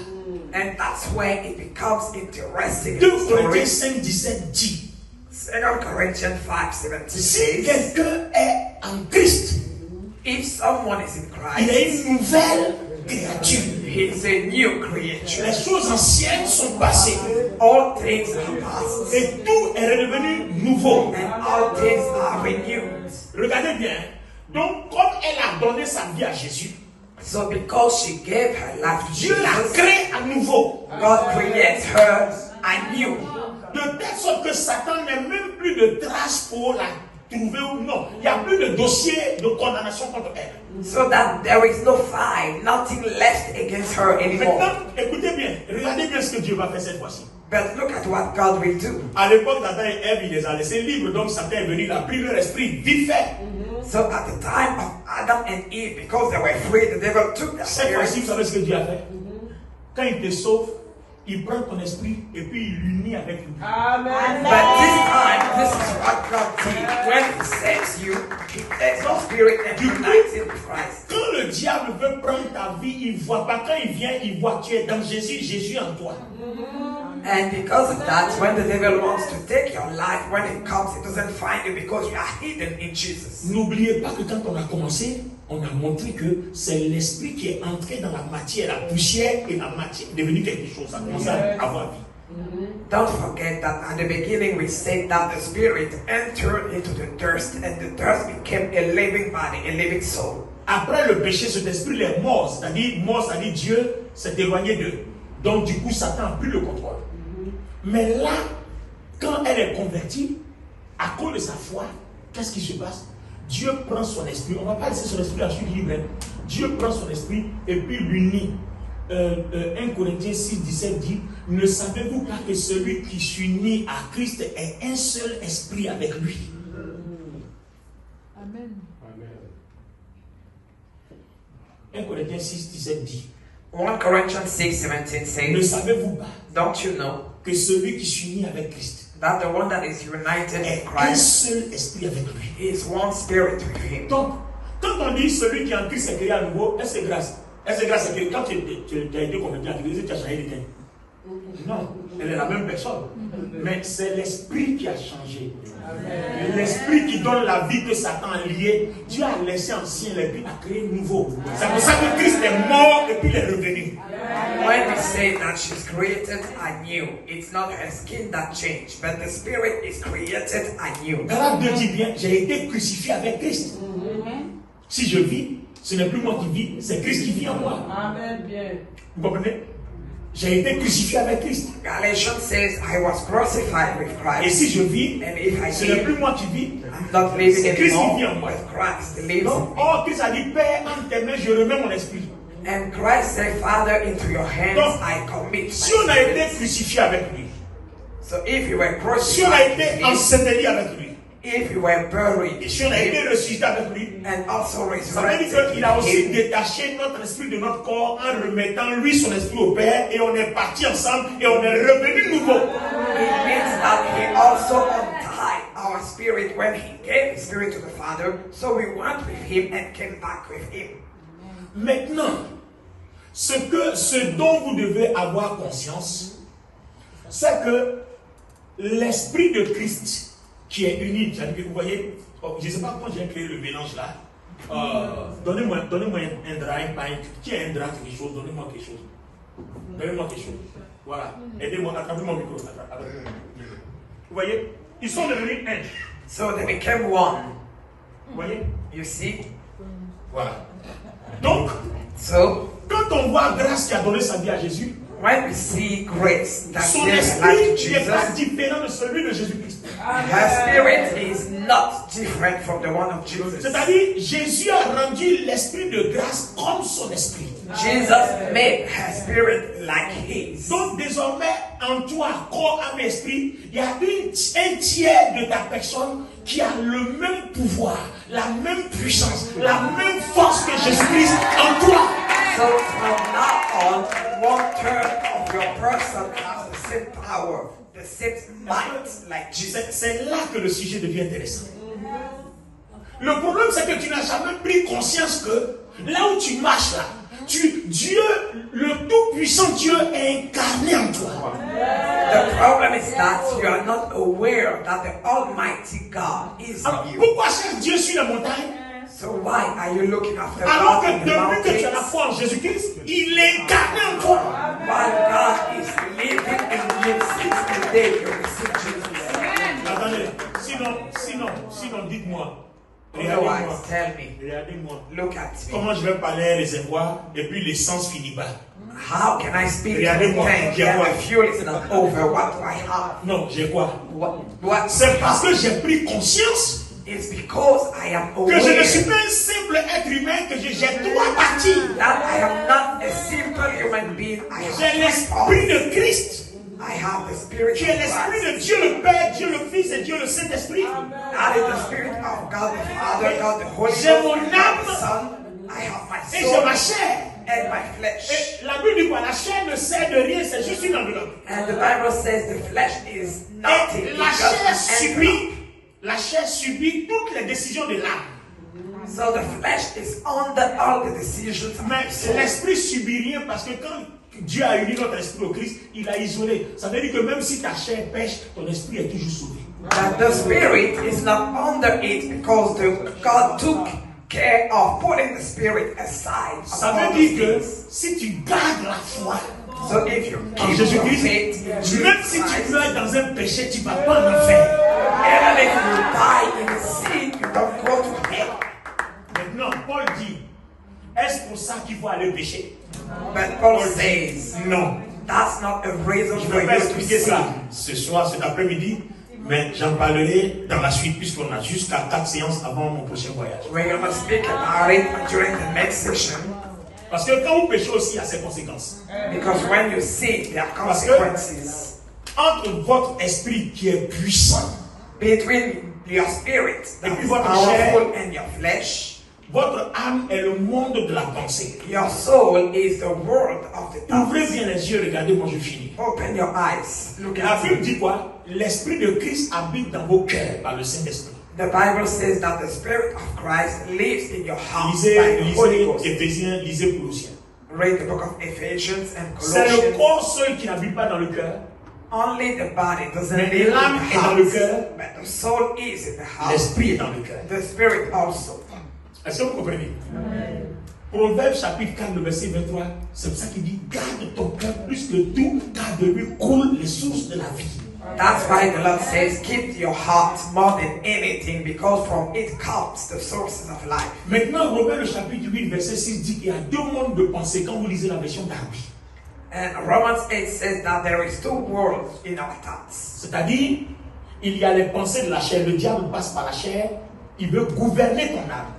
Speaker 2: And that's where it becomes interesting.
Speaker 1: 2
Speaker 2: in the story.
Speaker 1: Corinthiens 5, 17 dit,
Speaker 2: 2 Corinthians 5:17
Speaker 1: si
Speaker 2: says,
Speaker 1: quelqu'un est en Christ,
Speaker 2: if someone is in
Speaker 1: il est
Speaker 2: Christ,
Speaker 1: une nouvelle créature.
Speaker 2: He is a new creature.
Speaker 1: Les choses anciennes sont passées.
Speaker 2: All things are past.
Speaker 1: Et tout est redevenu nouveau.
Speaker 2: And all things are renewed.
Speaker 1: Regardez bien. Donc, comme elle a donné sa vie à Jésus,
Speaker 2: So because she gave her life to
Speaker 1: Dieu la
Speaker 2: Jesus,
Speaker 1: crée à nouveau.
Speaker 2: God creates her anew.
Speaker 1: De telle sorte que Satan n'a même plus de traces pour la trouver ou non. Il n'y a plus de dossier de condamnation contre elle.
Speaker 2: So that there is no file, nothing left against her anymore.
Speaker 1: Maintenant, écoutez bien, regardez bien ce que Dieu va faire cette fois-ci.
Speaker 2: But look at what God will do.
Speaker 1: À l'époque d'Adam et Ève, il les a laissés libres, donc Satan est venu, il a pris leur esprit, vite fait.
Speaker 2: So at the time of Adam and Eve, because they were free, the devil took their
Speaker 1: Cette fois-ci,
Speaker 2: spirit.
Speaker 1: vous savez ce que Dieu a fait? Quand il te sauve, il prend ton esprit et puis il l'unit avec lui.
Speaker 3: Amen.
Speaker 2: But this time, this is what God did. When He saves you, He takes your spirit and unites in Christ.
Speaker 1: Quand le diable veut prendre ta vie, il ne voit pas. Quand il vient, il voit que tu es dans Jésus, Jésus en toi.
Speaker 2: And because of that, when the devil wants to take your life, when he comes, he doesn't find you because you are hidden in Jesus.
Speaker 1: N'oubliez pas que quand on a commencé, on a montré que c'est l'esprit qui est entré dans la matière, la poussière et la matière est devenue quelque chose. Ça commence à avoir vie.
Speaker 2: Don't forget that at the beginning we said that the spirit entered into the dust and the dust became a living body, a living soul.
Speaker 1: Après le péché, cet esprit est mort, c'est-à-dire Dieu s'est éloigné d'eux. Donc du coup, Satan n'a plus le contrôle. Mais là, quand elle est convertie, à cause de sa foi, qu'est-ce qui se passe? Dieu prend son esprit, on ne va pas laisser son esprit à suite libre. Dieu prend son esprit et puis l'unit. 1 Corinthiens 6, 17 dit, ne savez-vous pas que celui qui s'unit à Christ est un seul esprit avec lui?
Speaker 3: Amen.
Speaker 1: 1 Corinthiens 6, 17 dit,
Speaker 2: 1 Corinthians 6, 17
Speaker 1: ne
Speaker 2: says,
Speaker 1: savez-vous pas
Speaker 2: don't you know
Speaker 1: que celui qui s'unit avec Christ
Speaker 2: that the one that is united in
Speaker 1: est un
Speaker 2: Christ
Speaker 1: seul esprit avec lui?
Speaker 2: is one spirit with him?
Speaker 1: Donc, quand on dit celui qui est en Christ est créé à nouveau, est-ce que grâce? Est-ce que grâce est créé? Quand tu as été converti à Christ, tu as changé d'idée? Non, elle est la même personne. Mais c'est l'esprit qui a changé. L'esprit qui donne la vie que Satan a liée. Dieu a laissé ancien, et puis a créé nouveau. C'est pour ça que Christ est mort et puis il est revenu.
Speaker 2: When we say that she's created anew, it's not her skin that changed, but the spirit is created anew.
Speaker 1: Galates 2 dit bien, j'ai été crucifié avec Christ. Si je vis, ce n'est plus moi qui vis, c'est Christ qui vit en moi.
Speaker 3: Amen. Bien.
Speaker 1: Vous comprenez? J'ai été crucifié avec Christ.
Speaker 2: Galatians says, I was crucified with
Speaker 1: Et
Speaker 2: Christ.
Speaker 1: si je vis,
Speaker 2: And if I
Speaker 1: ce n'est
Speaker 2: live,
Speaker 1: plus moi qui vis,
Speaker 2: I'm not living
Speaker 1: c'est Christ qui
Speaker 2: anymore,
Speaker 1: vit en moi.
Speaker 2: but Christ lives in
Speaker 1: Donc,
Speaker 2: me.
Speaker 1: oh, Christ a dit, Père, entre tes mains, je remets mon esprit.
Speaker 2: And Christ said, Father, into your hands
Speaker 1: Donc,
Speaker 2: I commit my
Speaker 1: si on a été
Speaker 2: spirit.
Speaker 1: crucifié avec lui,
Speaker 2: So if you were
Speaker 1: si on a
Speaker 2: crucified
Speaker 1: été
Speaker 2: with him,
Speaker 1: enseveli avec lui,
Speaker 2: if you were buried
Speaker 1: et si on a été
Speaker 2: with him,
Speaker 1: ressuscité avec lui,
Speaker 2: and also
Speaker 1: ça veut dire
Speaker 2: resurrected
Speaker 1: qu'il a
Speaker 2: with
Speaker 1: aussi
Speaker 2: him,
Speaker 1: détaché notre esprit de notre corps en remettant lui son esprit au Père et on est partis ensemble et on est revenu nouveau.
Speaker 2: it means that he also untied our spirit when he gave his spirit to the Father. So we went with him and came back with him.
Speaker 1: Maintenant, ce dont vous devez avoir conscience, c'est que l'esprit de Christ qui est unique, c'est-à-dire que vous voyez, je ne sais pas comment j'ai créé le mélange là. Donnez-moi un drap, un pain. Qui a un drap, quelque chose? Donnez-moi quelque chose. Donnez-moi quelque chose. Voilà. Aidez-moi, attrapez mon micro. Vous voyez? Ils sont devenus un.
Speaker 2: So they became one.
Speaker 1: Vous voyez?
Speaker 2: You see?
Speaker 1: Voilà. Donc,
Speaker 2: So
Speaker 1: quand on voit grâce qui a donné sa vie à Jésus,
Speaker 2: when we see grace that
Speaker 1: son
Speaker 2: gave
Speaker 1: esprit
Speaker 2: life to
Speaker 1: n'est pas
Speaker 2: Jesus,
Speaker 1: différent de celui de Jésus-Christ.
Speaker 2: her spirit is not different from the one of Jesus.
Speaker 1: C'est-à-dire, Jésus a rendu l'esprit de grâce comme son esprit.
Speaker 2: Jesus made her spirit like his.
Speaker 1: Donc, désormais, en toi, corps, âme, esprit, il y a un tiers de ta personne qui a le même pouvoir, la même puissance, la même force que Jésus-Christ en toi.
Speaker 2: So from now on, 1/3 of your person has the same power, the same might like Jesus.
Speaker 1: C'est là que le sujet devient intéressant. Le problème, c'est que tu n'as jamais pris conscience que là où tu marches là, Dieu, le tout-puissant Dieu est incarné en toi.
Speaker 2: The problem is that you are not aware that the Almighty God is
Speaker 1: Alors,
Speaker 2: in you.
Speaker 1: pourquoi cherche Dieu sur la montagne?
Speaker 2: So why are you looking after
Speaker 1: Alors
Speaker 2: God
Speaker 1: que
Speaker 2: in the
Speaker 1: depuis que tu as la
Speaker 2: mountains?
Speaker 1: foi en Jésus-Christ, il est gardé en toi.
Speaker 2: While God is living in you since the day you received Jesus.
Speaker 1: Attendez, sinon, dites-moi. Regardez-moi.
Speaker 2: Otherwise, tell me,
Speaker 1: Regardez-moi.
Speaker 2: look at me.
Speaker 1: Comment je vais parler à un réservoir et puis l'essence finit pas?
Speaker 2: How can I speak to the
Speaker 1: Regardez-moi,
Speaker 2: tank
Speaker 1: j'ai
Speaker 2: and
Speaker 1: quoi?
Speaker 2: the fuel is not over? What do I have?
Speaker 1: Non, j'ai quoi?
Speaker 2: What?
Speaker 1: C'est parce que j'ai pris conscience
Speaker 2: It's because I am
Speaker 1: que je ne suis
Speaker 2: aware
Speaker 1: pas un simple être humain, que j'ai trois parties.
Speaker 2: that I am not a simple human being. I
Speaker 1: J'ai
Speaker 2: have
Speaker 1: l'esprit de Christ,
Speaker 2: I have the spirit
Speaker 1: qui
Speaker 2: of
Speaker 1: est l'esprit
Speaker 2: Christ.
Speaker 1: de Dieu le Père, Dieu le Fils et Dieu le Saint-Esprit.
Speaker 2: That is the spirit of God the Father, God the Holy Ghost,
Speaker 1: J'ai mon
Speaker 2: God the
Speaker 1: âme.
Speaker 2: Son. I have my
Speaker 1: Et j'ai
Speaker 2: soul
Speaker 1: ma chair.
Speaker 2: and my flesh.
Speaker 1: Et la Bible dit quoi? La chair ne sert de rien, c'est juste une enveloppe.
Speaker 2: And the Bible says the flesh is nothing.
Speaker 1: Et la chair subit toutes les décisions de l'âme.
Speaker 2: So the flesh is under all the decisions of
Speaker 1: Mais
Speaker 2: the soul.
Speaker 1: l'esprit subit rien parce que quand Dieu a uni notre esprit au Christ, il a isolé. Ça veut dire que même si ta chair pêche, ton esprit est toujours sauvé.
Speaker 2: That the spirit is not under it because God took care of putting the spirit aside.
Speaker 1: Ça
Speaker 2: of all
Speaker 1: veut dire
Speaker 2: those
Speaker 1: que
Speaker 2: things.
Speaker 1: si tu gardes la foi
Speaker 2: So if you
Speaker 1: en
Speaker 2: keep your
Speaker 1: Jésus-Christ,
Speaker 2: faith in Jesus
Speaker 1: même si tu
Speaker 2: Christ,
Speaker 1: meurs dans un péché, tu ne vas pas en enfer.
Speaker 2: even if you die in sin, you don't go to hell.
Speaker 1: Maintenant, Paul dit, est-ce pour ça qu'il faut aller pécher?
Speaker 2: But Paul says,
Speaker 1: Non.
Speaker 2: that's not a reason
Speaker 1: Je ne
Speaker 2: for
Speaker 1: vais pas
Speaker 2: you to
Speaker 1: expliquer ça
Speaker 2: sin.
Speaker 1: ce soir, cet après-midi, mais j'en parlerai dans la suite puisqu'on a jusqu'à 4 séances avant mon prochain voyage.
Speaker 2: We're going to speak about it during the next session.
Speaker 1: Parce que quand vous péchez aussi, il y a ses conséquences.
Speaker 2: Because when you sin, there are
Speaker 1: Parce que-
Speaker 2: consequences.
Speaker 1: Entre votre esprit qui est puissant,
Speaker 2: Between your spirit that
Speaker 1: Et puis
Speaker 2: is
Speaker 1: votre
Speaker 2: powerful and your flesh,
Speaker 1: votre âme est le monde de la pensée.
Speaker 2: your soul is the world of the
Speaker 1: Ouvrez
Speaker 2: thoughts.
Speaker 1: bien les yeux, regardez-moi, je finis.
Speaker 2: Open your eyes. Look
Speaker 1: La
Speaker 2: at
Speaker 1: Bible
Speaker 2: it.
Speaker 1: dit quoi? L'esprit de Christ habite dans vos cœurs par le Saint-Esprit.
Speaker 2: The Bible says that the Spirit of Christ lives in your heart by
Speaker 1: Lisez,
Speaker 2: the Holy
Speaker 1: lisez
Speaker 2: Ghost.
Speaker 1: Éphésiens, lisez Colossiens.
Speaker 2: Read the book of Ephesians and
Speaker 1: C'est le
Speaker 2: Colossians.
Speaker 1: corps seul qui n'habite pas dans le cœur.
Speaker 2: Only the body doesn't
Speaker 1: Mais
Speaker 2: live in
Speaker 1: l'âme
Speaker 2: the
Speaker 1: est dans le
Speaker 2: heart,
Speaker 1: cœur.
Speaker 2: but the soul is in the heart.
Speaker 1: L'esprit est dans le cœur.
Speaker 2: The Spirit also.
Speaker 1: Est-ce que vous comprenez? Proverbe chapitre 4, le verset 23, c'est pour ça qu'il dit, garde ton cœur plus que tout, car de lui coulent les sources de la vie.
Speaker 2: That's why the Lord says, keep your heart more than anything, because from it comes the sources of life.
Speaker 1: Maintenant, Romains le chapitre 8, verset 6 dit qu'il y a deux mondes de pensée quand vous lisez la version Darby.
Speaker 2: And Romans 8 says that there is two worlds in our thoughts.
Speaker 1: C'est-à-dire, il y a les pensées de la chair. Le diable passe par la chair, il veut gouverner ton âme.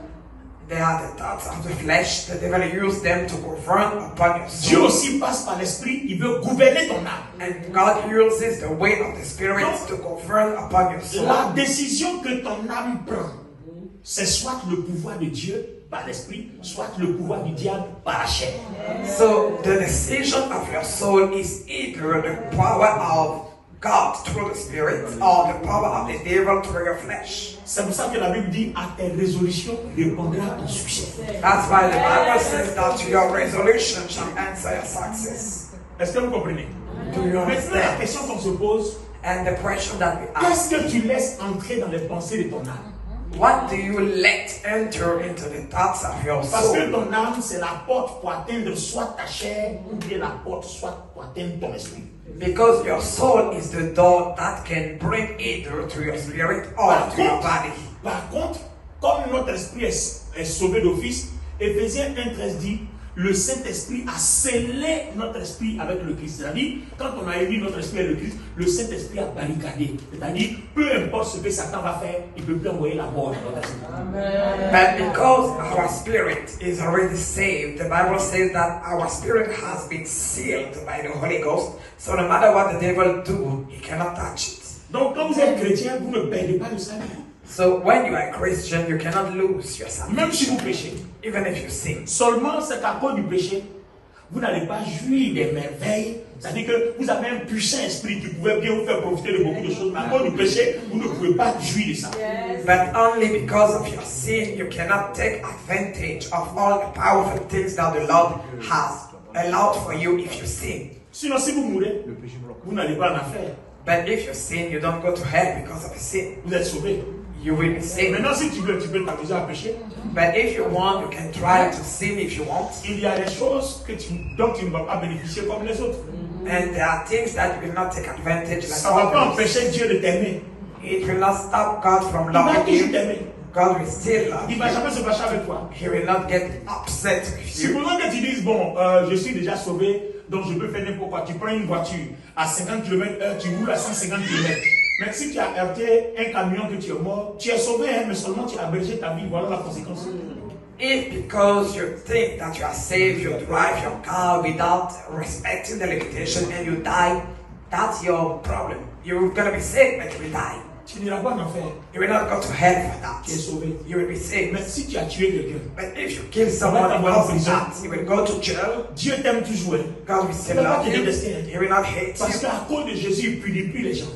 Speaker 2: They are the thoughts of the flesh. The devil use them to govern upon your
Speaker 1: Dieu
Speaker 2: soul.
Speaker 1: aussi passe par l'esprit, il veut gouverner ton âme.
Speaker 2: And God uses the way of the Spirit to govern upon your soul.
Speaker 1: La décision que ton âme prend, c'est soit le pouvoir de Dieu par l'esprit, soit le pouvoir du diable par la chair.
Speaker 2: So the decision of your soul is either the power of God through the Spirit or the power of the devil through your flesh.
Speaker 1: C'est pour ça que la Bible dit, à tes résolutions répondra ton succès.
Speaker 2: That's why the Bible says that your resolution shall answer your success.
Speaker 1: Est-ce que vous comprenez?
Speaker 2: Do you
Speaker 1: Maintenant, la
Speaker 2: understand?
Speaker 1: question qu'on se pose,
Speaker 2: And the question that we ask,
Speaker 1: qu'est-ce que tu laisses entrer dans les pensées de ton âme?
Speaker 2: what do you let enter into the thoughts of your
Speaker 1: Parce que
Speaker 2: soul?
Speaker 1: ton âme, c'est la porte pour atteindre soit ta chair, ou bien la porte soit pour atteindre ton esprit.
Speaker 2: Because your soul is the door that can bring either to your spirit or to your body.
Speaker 1: Par contre, comme notre esprit est sauvé d'office, Éphésiens 1,13 dit, le Saint-Esprit a scellé notre esprit avec le Christ. C'est-à-dire, quand on a émis notre esprit avec le Christ, le Saint-Esprit a barricadé. C'est-à-dire, peu importe ce que Satan va faire, il ne peut plus envoyer la mort dans notre esprit.
Speaker 2: But because our spirit is already saved, the Bible says that our spirit has been sealed by the Holy Ghost. So no matter what the devil do, he cannot touch it.
Speaker 1: Donc, quand vous êtes chrétien, vous ne perdez pas le salut.
Speaker 2: So when you are a Christian, you cannot lose your salvation,
Speaker 1: Même si vous péchez.
Speaker 2: even if you sin.
Speaker 1: Seulement, c'est qu'à cause du péché, vous n'allez pas jouir des merveilles. C'est-à-dire que vous avez un puissant esprit qui pouvait bien vous faire profiter de beaucoup de choses. Mais à cause du péché, vous ne pouvez pas jouir de ça.
Speaker 2: But only because of your sin, you cannot take advantage of all the powerful things that the Lord has allowed for you if you sin.
Speaker 1: Sinon, si vous mourrez, vous n'allez pas en enfer.
Speaker 2: But if you sin, you don't go to hell because of a sin.
Speaker 1: Vous êtes sauvé.
Speaker 2: you will be sick.
Speaker 1: Maintenant, si tu veux t'amuser à pécher.
Speaker 2: But if you want, you can try to sin if you want.
Speaker 1: Il y a des choses dont tu ne vas pas bénéficier comme les autres.
Speaker 2: And there are things that you will not take advantage like
Speaker 1: Ça ne va pas
Speaker 2: others.
Speaker 1: empêcher Dieu de t'aimer.
Speaker 2: It will not stop God from
Speaker 1: Il va
Speaker 2: loving
Speaker 1: toujours
Speaker 2: you.
Speaker 1: t'aimer.
Speaker 2: God will still love
Speaker 1: Il ne va
Speaker 2: you.
Speaker 1: jamais se fâcher avec toi.
Speaker 2: He will not get upset with you.
Speaker 1: Supposons que tu dises, bon, je suis déjà sauvé, donc je peux faire n'importe quoi. Tu prends une voiture à 50 km/h, tu roules à 150 km. Mais si tu as heurté un camion que tu es mort, tu es sauvé, hein, mais seulement tu as abrégé ta vie. Voilà la conséquence.
Speaker 2: If because you think that you are safe, you drive your car without respecting the limitation and you die, that's your problem. You're gonna be sick, but you will die.
Speaker 1: Tu n'iras pas en enfer.
Speaker 2: You will not go to hell for
Speaker 1: Tu es
Speaker 2: that.
Speaker 1: sauvé.
Speaker 2: You will be saved.
Speaker 1: Mais si tu as tué quelqu'un,
Speaker 2: But if you kill someone because of that, you will go to jail.
Speaker 1: Dieu t'aime toujours. Hein.
Speaker 2: God will still love you.
Speaker 1: Parce
Speaker 2: He will not hate you.
Speaker 1: qu'à cause de Jésus, il ne punit plus les gens.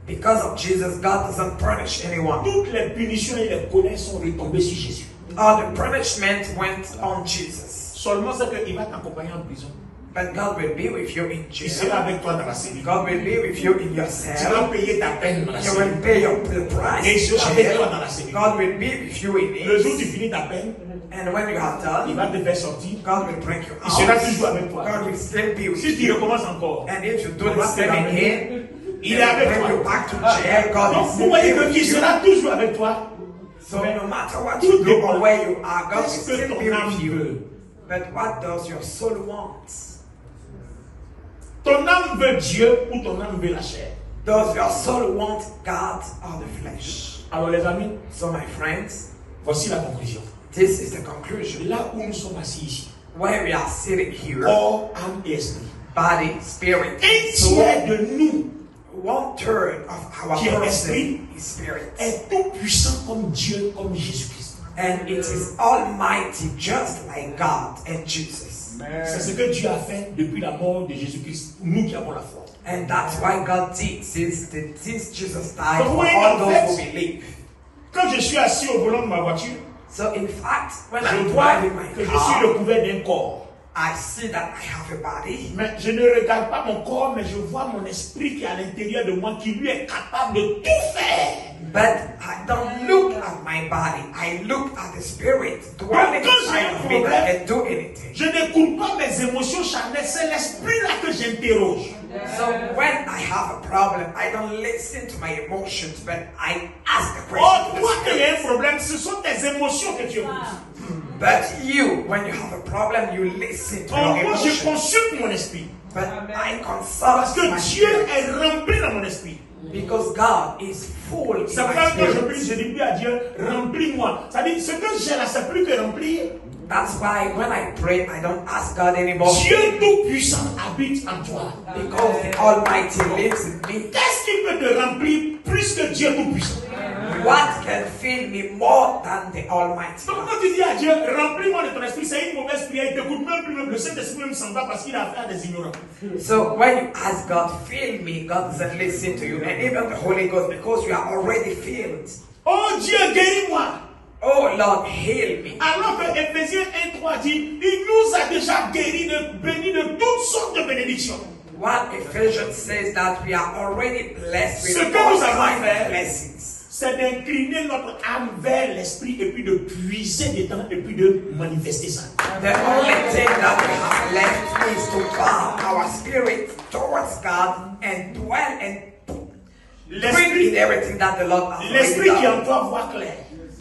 Speaker 2: Because of Jesus, God doesn't punish anyone.
Speaker 1: Toutes les punitions et les colères sont retombées sur Jésus.
Speaker 2: All the punishment went on Jesus.
Speaker 1: Seulement c'est qu'il va t'accompagner en prison.
Speaker 2: But God will be with you in
Speaker 1: Il
Speaker 2: jail.
Speaker 1: sera avec toi dans la cellule.
Speaker 2: God will be with you in your
Speaker 1: Tu
Speaker 2: cell.
Speaker 1: vas payer ta peine dans la
Speaker 2: You
Speaker 1: cellule.
Speaker 2: will pay the price
Speaker 1: Et il
Speaker 2: in
Speaker 1: sera avec toi
Speaker 2: jail.
Speaker 1: dans la cellule.
Speaker 2: God will be with you in
Speaker 1: Le jour où tu
Speaker 2: it.
Speaker 1: finis ta peine,
Speaker 2: And when you are
Speaker 1: il
Speaker 2: done,
Speaker 1: va te faire sortir.
Speaker 2: God will bring you
Speaker 1: Il sera toujours
Speaker 2: out.
Speaker 1: avec toi.
Speaker 2: God will still be with
Speaker 1: Si tu
Speaker 2: you.
Speaker 1: recommences encore,
Speaker 2: And if you do
Speaker 1: il
Speaker 2: the
Speaker 1: va te
Speaker 2: same
Speaker 1: ramener.
Speaker 2: again,
Speaker 1: Il
Speaker 2: He
Speaker 1: est avec
Speaker 2: will bring you
Speaker 1: toi.
Speaker 2: back to jail. God will
Speaker 1: Donc vous
Speaker 2: still
Speaker 1: voyez
Speaker 2: be with
Speaker 1: qu'il
Speaker 2: you.
Speaker 1: sera toujours avec toi.
Speaker 2: So no matter what
Speaker 1: Tout
Speaker 2: you do
Speaker 1: dépend.
Speaker 2: or where you are, God will
Speaker 1: Qu'est-ce que
Speaker 2: still
Speaker 1: ton
Speaker 2: be
Speaker 1: âme
Speaker 2: with you.
Speaker 1: veut?
Speaker 2: But what does your soul want?
Speaker 1: Ton âme veut Dieu ou ton âme veut la chair?
Speaker 2: Does your soul want God or the flesh?
Speaker 1: Alors les amis,
Speaker 2: So my friends,
Speaker 1: voici la conclusion.
Speaker 2: this is the conclusion.
Speaker 1: Là où nous sommes assis ici,
Speaker 2: Where we are sitting here,
Speaker 1: corps, âme et esprit.
Speaker 2: body, spirit,
Speaker 1: Un
Speaker 2: soul,
Speaker 1: tiers de nous
Speaker 2: 1/3 of our
Speaker 1: qui est
Speaker 2: person
Speaker 1: esprit,
Speaker 2: is spirit.
Speaker 1: est tout puissant comme Dieu, comme Jésus-Christ.
Speaker 2: And it is almighty just like God and Jesus.
Speaker 1: C'est ce que Dieu a fait depuis la mort de Jésus-Christ, pour nous qui avons la foi.
Speaker 2: And that's why God did since Jesus died
Speaker 1: Donc,
Speaker 2: for
Speaker 1: oui,
Speaker 2: all
Speaker 1: en
Speaker 2: those
Speaker 1: fait,
Speaker 2: who believe.
Speaker 1: Quand je suis assis au volant de ma voiture,
Speaker 2: So in fact, when
Speaker 1: je
Speaker 2: I'm
Speaker 1: vois
Speaker 2: driving my
Speaker 1: que je suis
Speaker 2: car,
Speaker 1: recouvert d'un corps.
Speaker 2: I see that I have a body.
Speaker 1: Mais je ne regarde pas mon corps, mais je vois mon esprit qui est à l'intérieur de moi, qui lui est capable de tout faire.
Speaker 2: But I don't look at my body. I look at the spirit dwelling
Speaker 1: Quand j'ai
Speaker 2: inside
Speaker 1: un
Speaker 2: of me that
Speaker 1: problème,
Speaker 2: can do anything.
Speaker 1: je n'écoute pas mes émotions charnelles, c'est l'esprit là que j'interroge.
Speaker 2: So when I have a problem, I don't listen to my emotions, but I ask the
Speaker 1: Oh,
Speaker 2: question to
Speaker 1: toi
Speaker 2: the
Speaker 1: qui as un
Speaker 2: spirit.
Speaker 1: problème, ce sont tes émotions que tu écoutes.
Speaker 2: But you, when you have a problem, you listen to
Speaker 1: Oh,
Speaker 2: your
Speaker 1: moi, je
Speaker 2: emotions.
Speaker 1: consulte mon esprit.
Speaker 2: But I consult
Speaker 1: Parce que
Speaker 2: my
Speaker 1: Dieu
Speaker 2: spirit
Speaker 1: est rempli dans mon esprit.
Speaker 2: because God is full in
Speaker 1: C'est
Speaker 2: my
Speaker 1: pourquoi quand je
Speaker 2: spirit.
Speaker 1: prie, je dis plus à Dieu, remplis-moi. C'est-à-dire, ce que j'ai là, c'est plus que remplir.
Speaker 2: That's why when I pray, I don't ask God anymore
Speaker 1: Dieu tout-puissant habite en toi.
Speaker 2: because the Almighty lives in me.
Speaker 1: Qu'est-ce qui peut te remplir plus que Dieu tout-puissant?
Speaker 2: What can fill me more than the Almighty?
Speaker 1: Donc quand tu dis à Dieu, remplis-moi de ton esprit, c'est une mauvaise prière, il ne t'écoute même plus, même le Saint-Esprit même s'en va parce qu'il a affaire à des ignorants.
Speaker 2: So when you ask God, fill me, God doesn't listen to you. And even the Holy Ghost, because you are already filled.
Speaker 1: Oh Dieu, guéris-moi.
Speaker 2: Oh Lord, heal me.
Speaker 1: Alors que Éphésiens 1:3 dit, il nous a déjà guéris, bénis de toutes sortes de bénédictions.
Speaker 2: What Ephesians says that we are already blessed
Speaker 1: Ce
Speaker 2: with
Speaker 1: que
Speaker 2: all
Speaker 1: nous avons
Speaker 2: kinds
Speaker 1: fait,
Speaker 2: of blessings.
Speaker 1: c'est d'incliner notre âme vers l'esprit et puis de puiser dedans et puis de manifester ça.
Speaker 2: The only thing that we have left is to bow our spirit towards God and dwell and bring in everything that the Lord has
Speaker 1: L'esprit
Speaker 2: already
Speaker 1: qui en
Speaker 2: done.
Speaker 1: toi voit clair.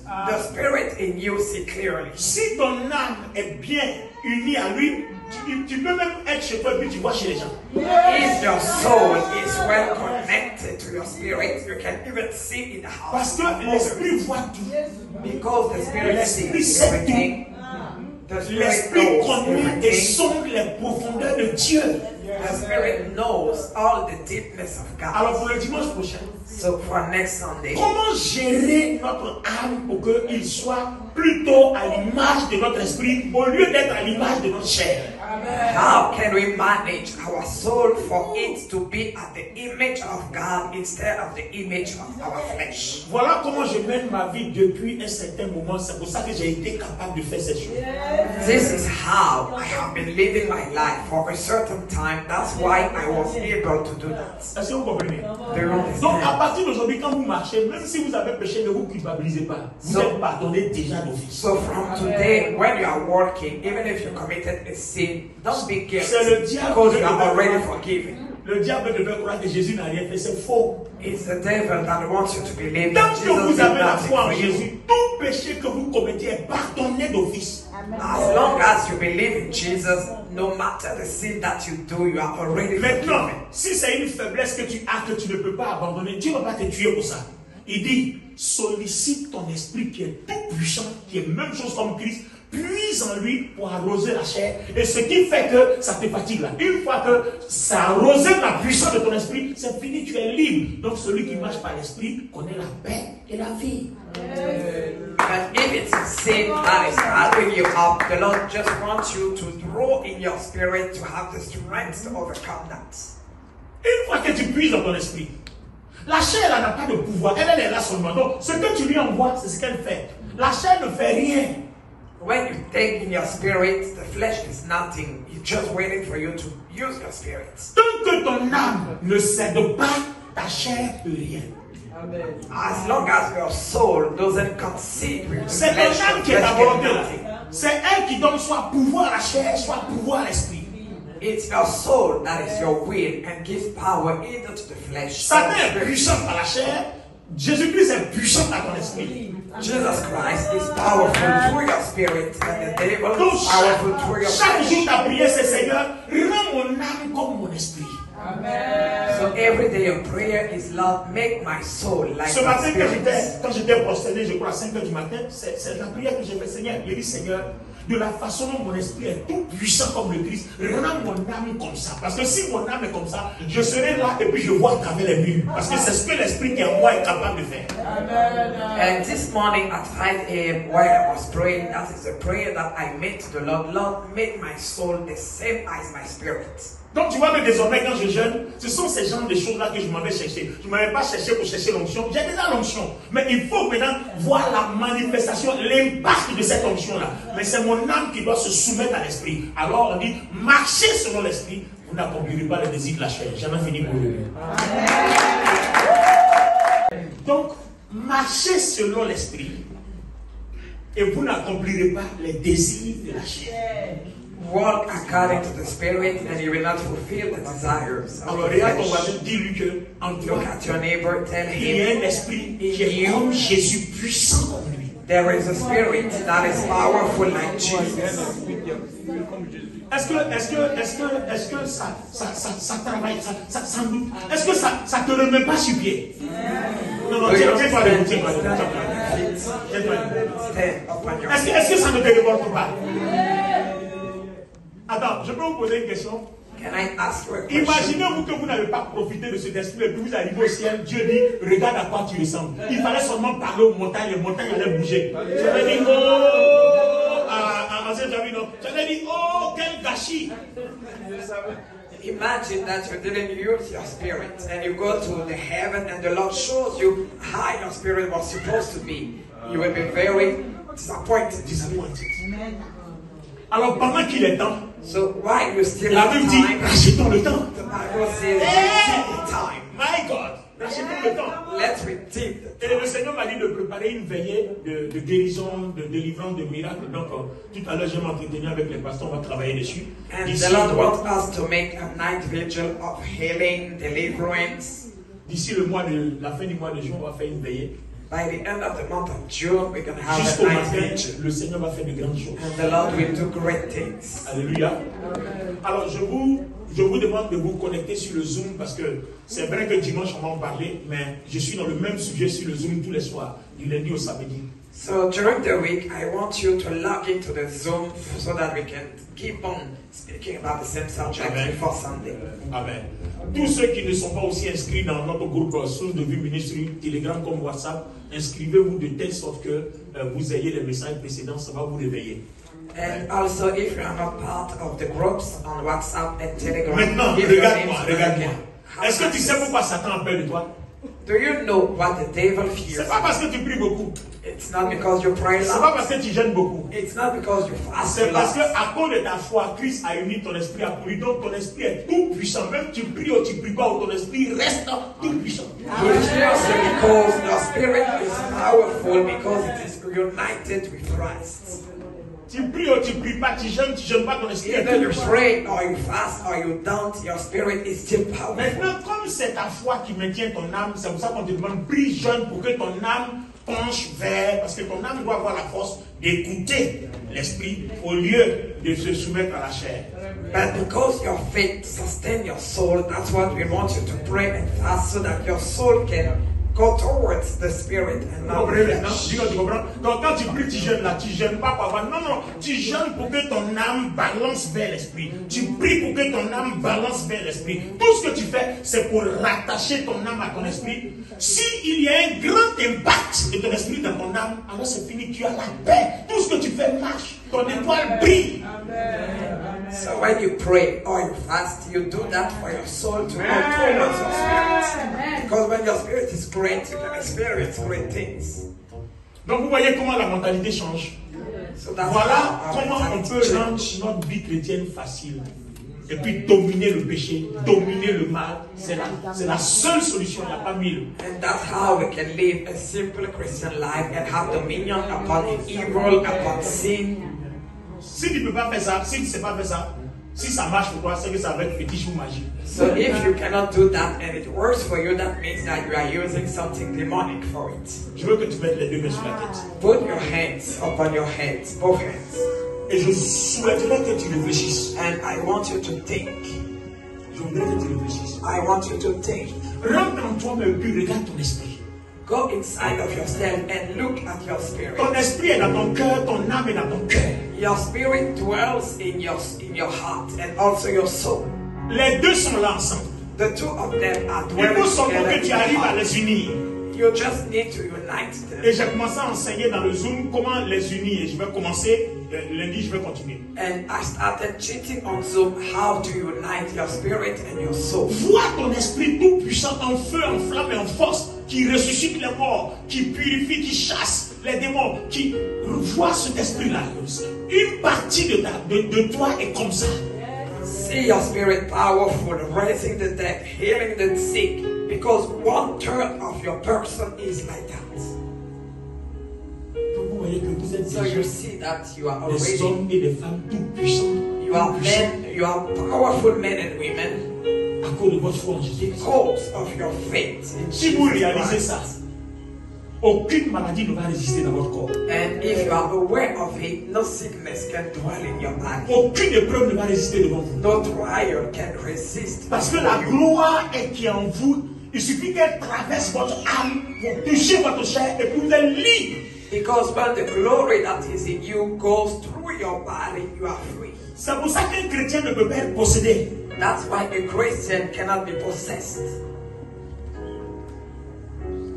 Speaker 2: The spirit in you see clearly.
Speaker 1: Si ton âme est bien unie à lui, tu peux même être chez toi et puis tu vois chez les gens.
Speaker 2: If your soul is well connected to your spirit, you can even see in the house.
Speaker 1: Parce que l'esprit voit tout.
Speaker 2: Because the spirit
Speaker 1: L'esprit
Speaker 2: sees
Speaker 1: sait
Speaker 2: everything. The spirit
Speaker 1: L'esprit
Speaker 2: knows
Speaker 1: connaît et
Speaker 2: everything.
Speaker 1: sonde les profondeurs de Dieu.
Speaker 2: The spirit knows all the deepness of God.
Speaker 1: Alors pour le dimanche prochain,
Speaker 2: So for next Sunday,
Speaker 1: comment gérer notre âme pour qu'il soit plutôt à l'image de notre esprit au lieu d'être à l'image de notre chair?
Speaker 2: How can we manage our soul for it to be at the image of God instead of the image of our flesh?
Speaker 1: Voilà comment je mène ma vie depuis un certain moment. C'est pour ça que j'ai été capable de faire ces choses.
Speaker 2: This is how I have been living my life for a certain time. That's why I was able to do that.
Speaker 1: Est-ce que vous comprenez?
Speaker 2: Do you
Speaker 1: Donc à
Speaker 2: understand?
Speaker 1: partir d'aujourd'hui, quand vous marchez, même si vous avez péché, ne vous culpabilisez pas. Vous êtes pardonné déjà d'office.
Speaker 2: So from today, when you are working, even if you committed a sin, don't be guilty
Speaker 1: C'est le diable
Speaker 2: because
Speaker 1: qui
Speaker 2: you are already
Speaker 1: devait
Speaker 2: forgiven.
Speaker 1: Le diable devait croire que Jésus n'a rien fait, c'est faux.
Speaker 2: It's the devil that wants you to believe
Speaker 1: Tant
Speaker 2: that
Speaker 1: que
Speaker 2: Jesus
Speaker 1: vous
Speaker 2: did
Speaker 1: avez la
Speaker 2: nothing
Speaker 1: foi en
Speaker 2: for you.
Speaker 1: Jésus, tout péché que vous commettez est pardonné d'office.
Speaker 2: As long as you believe in Jesus, no matter the sin that you do, you are already
Speaker 1: Maintenant,
Speaker 2: forgiven.
Speaker 1: si c'est une faiblesse que tu as, que tu ne peux pas abandonner, Dieu ne va pas te tuer pour ça. Il dit, sollicite ton esprit qui est tout puissant, qui est même chose comme Christ, puise en lui pour arroser la chair. Et ce qui fait que ça te fatigue là. Une fois que ça a arrosé la puissance de ton esprit, c'est fini, tu es libre. Donc celui qui marche par l'esprit connaît la paix et la vie.
Speaker 2: But if it's a sin that is harming you up, the Lord just wants you to grow in your spirit to have the strength to overcome that.
Speaker 1: Une fois que tu puises dans ton esprit, la chair elle n'a pas de pouvoir, elle est là seulement. Donc ce que tu lui envoies, c'est ce qu'elle fait. La chair ne fait rien.
Speaker 2: When you take in your spirit, the flesh is nothing. It's just waiting for you to use your spirit.
Speaker 1: Tant que ton âme ne cède pas, ta chair peut rien.
Speaker 2: As long as your soul doesn't concede with the
Speaker 1: C'est ton
Speaker 2: flesh,
Speaker 1: âme
Speaker 2: the
Speaker 1: qui est
Speaker 2: flesh
Speaker 1: la
Speaker 2: gets
Speaker 1: volonté là.
Speaker 2: nothing.
Speaker 1: C'est elle qui donne soit pouvoir à la chair, soit pouvoir à l'esprit.
Speaker 2: It's your soul that is your will and gives power either to the flesh or
Speaker 1: Satan
Speaker 2: the
Speaker 1: est
Speaker 2: spirit.
Speaker 1: puissant à la chair, Jésus-Christ est puissant à ton esprit.
Speaker 2: Jesus Christ is powerful through your spirit and the devil
Speaker 1: Donc
Speaker 2: is powerful through your
Speaker 1: chaque
Speaker 2: flesh.
Speaker 1: jour ta prière c'est Seigneur, rends mon âme comme mon esprit.
Speaker 2: So every day your prayer is, Lord, make my soul like
Speaker 1: Ce
Speaker 2: my
Speaker 1: matin
Speaker 2: spirit.
Speaker 1: quand j'étais prosterné, je crois à 5 heures du matin, c'est la prière que j'ai fait, Seigneur. J'ai dit, Seigneur, de la façon dont mon esprit est tout puissant comme le Christ, rends mon âme comme ça. Parce que si mon âme est comme ça, je serai là et puis je vois à travers les murs. Parce que c'est ce que l'esprit qui est en moi est capable de faire.
Speaker 2: And this morning at 5 a.m. while I was praying, that is the prayer that I made to the Lord. Lord, make my soul the same as my spirit.
Speaker 1: Donc tu vois que désormais quand je jeûne, ce sont ces genres de choses là que je m'en vais chercher. Je ne m'en vais pas chercher pour chercher l'onction. J'ai déjà l'onction. Mais il faut maintenant voir la manifestation, l'impact de cette onction là. Mais c'est mon âme qui doit se soumettre à l'esprit. Alors on dit, marchez selon l'esprit, vous n'accomplirez pas les désirs de la chair. Jamais fini pour lui. Donc, marchez selon l'esprit et vous n'accomplirez pas les désirs de la chair.
Speaker 2: Walk according to the spirit and you will not fulfill the desires of
Speaker 1: Alors
Speaker 2: the
Speaker 1: regarde ton
Speaker 2: flesh.
Speaker 1: voisin, dis-lui que en toi,
Speaker 2: Look at your neighbor, tell
Speaker 1: il y a
Speaker 2: him
Speaker 1: un esprit qui est comme Jésus, puissant comme lui.
Speaker 2: there is a spirit that is powerful like Jesus.
Speaker 1: Est-ce que ça travaille, sans doute? Est-ce que ça te remet pas sur pied? Non, tiens-toi debout, tiens-toi debout.
Speaker 2: Stand upon your
Speaker 1: Est-ce que ça ne te révolte pas? Attends, je peux vous poser une question?
Speaker 2: Can I ask you a question?
Speaker 1: Imaginez-vous que vous n'avez pas profité de cet esprit et puis vous arrivez au ciel, Dieu dit, regarde à quoi tu ressembles. Il fallait seulement parler aux montagnes, les montagnes allaient bouger. Tu allais dire, oh, tu allais dire, oh, quel gâchis.
Speaker 2: Imagine that you didn't use your spirit and you go to the heaven and the Lord shows you how your spirit was supposed to be. You will be very disappointed.
Speaker 1: Alors pendant qu'il est temps,
Speaker 2: So while you still
Speaker 1: la
Speaker 2: have
Speaker 1: Bible dit,
Speaker 2: time,
Speaker 1: rachetons le temps.
Speaker 2: the Bible says,
Speaker 1: Hey!
Speaker 2: take time.
Speaker 1: My God, rachetons le temps.
Speaker 2: Let's redeem the
Speaker 1: Et le Seigneur m'a dit de préparer une veillée de guérison, de délivrance, de miracles. Donc tout à l'heure, je vais m'entretenir avec les pasteurs, on va travailler dessus.
Speaker 2: And
Speaker 1: D'ici
Speaker 2: the Lord wants us to make a night vigil of healing, deliverance.
Speaker 1: le mois de la fin du mois de juin, on va faire une veillée.
Speaker 2: By the end of the month of June, we're going to have
Speaker 1: Jusqu'au
Speaker 2: a night
Speaker 1: matin,
Speaker 2: vigil.
Speaker 1: le Seigneur va faire de grandes choses.
Speaker 2: And the Lord will do great things.
Speaker 1: Alléluia. Alors je vous demande de vous connecter sur le Zoom parce que c'est vrai que dimanche on va en parler, mais je suis dans le même sujet sur le Zoom tous les soirs, du lundi au samedi.
Speaker 2: So during the week, I want you to log into the Zoom so that we can keep on speaking about the same subject
Speaker 1: Amen.
Speaker 2: before Sunday.
Speaker 1: Amen. Tous ceux qui ne sont pas aussi inscrits dans notre groupe Source de Vie Ministry, Telegram comme WhatsApp, inscrivez-vous de telle sorte que vous ayez les messages précédents, ça va vous réveiller.
Speaker 2: And also, if you are not part of the groups on WhatsApp and Telegram,
Speaker 1: Maintenant,
Speaker 2: give your
Speaker 1: regarde-moi,
Speaker 2: names to
Speaker 1: regarde-moi.
Speaker 2: them.
Speaker 1: Est-ce que tu sais pourquoi Satan a peur de toi?
Speaker 2: Do you know what the devil fears?
Speaker 1: C'est pas parce que tu pries beaucoup.
Speaker 2: It's not because you pray
Speaker 1: C'est pas
Speaker 2: loud.
Speaker 1: parce que tu jeûnes beaucoup.
Speaker 2: It's not because you fast
Speaker 1: C'est
Speaker 2: a
Speaker 1: parce que
Speaker 2: lot.
Speaker 1: à cause de ta foi, Christ a uni ton esprit à lui. Donc ton esprit est tout puissant. Même tu pries ou tu pries pas, ou ton esprit reste tout puissant.
Speaker 2: He fears you because your spirit is powerful because it is united with Christ.
Speaker 1: Tu pries ou tu pries pas, tu jeûnes pas, ton esprit est
Speaker 2: Either
Speaker 1: tout
Speaker 2: you
Speaker 1: puissant.
Speaker 2: pray or you fast or you don't, your spirit is still powerful.
Speaker 1: Maintenant, comme c'est ta foi qui maintient ton âme, c'est pour ça qu'on te demande prie, jeûne pour que ton âme penche vers, parce que ton âme doit avoir la force d'écouter l'esprit au lieu de se soumettre à la chair.
Speaker 2: But because your faith sustains your soul, that's what we want you to pray and fast so that your soul can go towards the spirit and
Speaker 1: Vous
Speaker 2: not
Speaker 1: comprenez
Speaker 2: the
Speaker 1: maintenant?
Speaker 2: flesh.
Speaker 1: Dis que tu comprends? Donc quand tu pries, tu jeûnes là, tu jeûnes pas pour avoir. Non, non, tu jeûnes pour que ton âme balance vers l'esprit. Tu pries pour que ton âme balance vers l'esprit. Tout ce que tu fais, c'est pour rattacher ton âme à ton esprit. S'il y a un grand impact de ton esprit dans ton âme, alors c'est fini, tu as la paix. Tout ce que tu fais marche. Ton étoile brille.
Speaker 2: So when you pray or you fast, you do that for your soul to go towards your spirit. Because when your spirit is great, you can experience great things.
Speaker 1: Donc vous voyez comment la mentalité change.
Speaker 2: So that's
Speaker 1: Voilà
Speaker 2: how our
Speaker 1: comment on
Speaker 2: mentality
Speaker 1: peut rendre
Speaker 2: change.
Speaker 1: notre vie chrétienne facile. Et puis dominer le péché, dominer le mal. C'est la seule solution, il n'y a pas mille.
Speaker 2: And that's how we can live a simple Christian life and have dominion upon evil, upon sin.
Speaker 1: Si tu ne peux pas faire ça, si tu ne sais pas faire ça, si ça marche pour toi, c'est que ça va être fétiche ou magie.
Speaker 2: So if you cannot do that and it works for you, that means that you are using something demonic for it.
Speaker 1: Je veux que tu mettes les deux mains sur la tête.
Speaker 2: Put your hands upon your heads, both hands.
Speaker 1: Et je souhaiterais que tu réfléchisses.
Speaker 2: And I want you to think.
Speaker 1: Je voudrais que tu réfléchisses.
Speaker 2: I want you to think.
Speaker 1: Rentre en toi, mais puis regarde ton esprit.
Speaker 2: Go inside of yourself and look at your spirit.
Speaker 1: Ton esprit est dans ton cœur, ton âme est dans ton cœur.
Speaker 2: Your spirit dwells in your heart and also your soul.
Speaker 1: Les deux sont là ensemble.
Speaker 2: The two of them are
Speaker 1: Il
Speaker 2: dwelling
Speaker 1: faut seulement
Speaker 2: together
Speaker 1: que
Speaker 2: in
Speaker 1: tu
Speaker 2: your
Speaker 1: arrives à
Speaker 2: heart.
Speaker 1: les unir.
Speaker 2: You just need to unite
Speaker 1: Et
Speaker 2: them.
Speaker 1: j'ai commencé à enseigner dans le Zoom comment les unir. Et je vais commencer lundi, je vais continuer.
Speaker 2: And I started teaching on Zoom how to unite your spirit and your soul.
Speaker 1: Vois ton esprit tout puissant en feu, en flamme et en force, qui ressuscite les morts, qui purifie, qui chasse les démons, qui voit cet esprit-là. Une partie de toi est comme ça.
Speaker 2: See your spirit powerful, raising the dead, healing the sick, because 1/3 of your person is like that.
Speaker 1: Vous voyez que vous êtes
Speaker 2: So you see that you are
Speaker 1: des
Speaker 2: already,
Speaker 1: hommes et des femmes tout puissants.
Speaker 2: you are men, you are powerful men and women
Speaker 1: À cause de votre foi en Jésus.
Speaker 2: because of your faith in
Speaker 1: Si vous
Speaker 2: Jesus
Speaker 1: réalisez
Speaker 2: Christ.
Speaker 1: ça, aucune maladie ne va résister dans votre corps.
Speaker 2: And if you are aware of it, no sickness can dwell in your body.
Speaker 1: Aucune épreuve ne va résister devant vous.
Speaker 2: No trial can resist.
Speaker 1: Parce que la gloire est qui est en vous. Il suffit qu'elle traverse votre âme pour toucher votre chair et puis vous êtes libre.
Speaker 2: Because when the glory that is in you goes through your body, you are free.
Speaker 1: C'est pour ça qu'un chrétien ne peut pas être possédé.
Speaker 2: That's why a Christian cannot be possessed.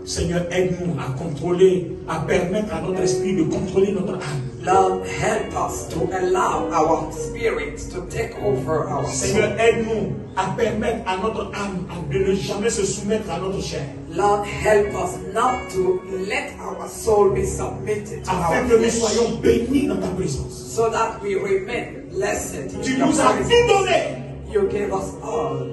Speaker 1: Seigneur, aide-nous à contrôler, à permettre à notre esprit de contrôler notre âme.
Speaker 2: Lord, help us to allow our spirit to take over our
Speaker 1: Seigneur,
Speaker 2: soul.
Speaker 1: aide-nous à permettre à notre âme de ne jamais se soumettre à notre chair.
Speaker 2: Lord, help us not to let our soul be submitted to
Speaker 1: Afin
Speaker 2: our
Speaker 1: que nous
Speaker 2: flesh,
Speaker 1: soyons bénis dans ta présence.
Speaker 2: so that we remain blessed
Speaker 1: Tu
Speaker 2: in your
Speaker 1: nous as tout
Speaker 2: presence.
Speaker 1: donné.
Speaker 2: You gave us all.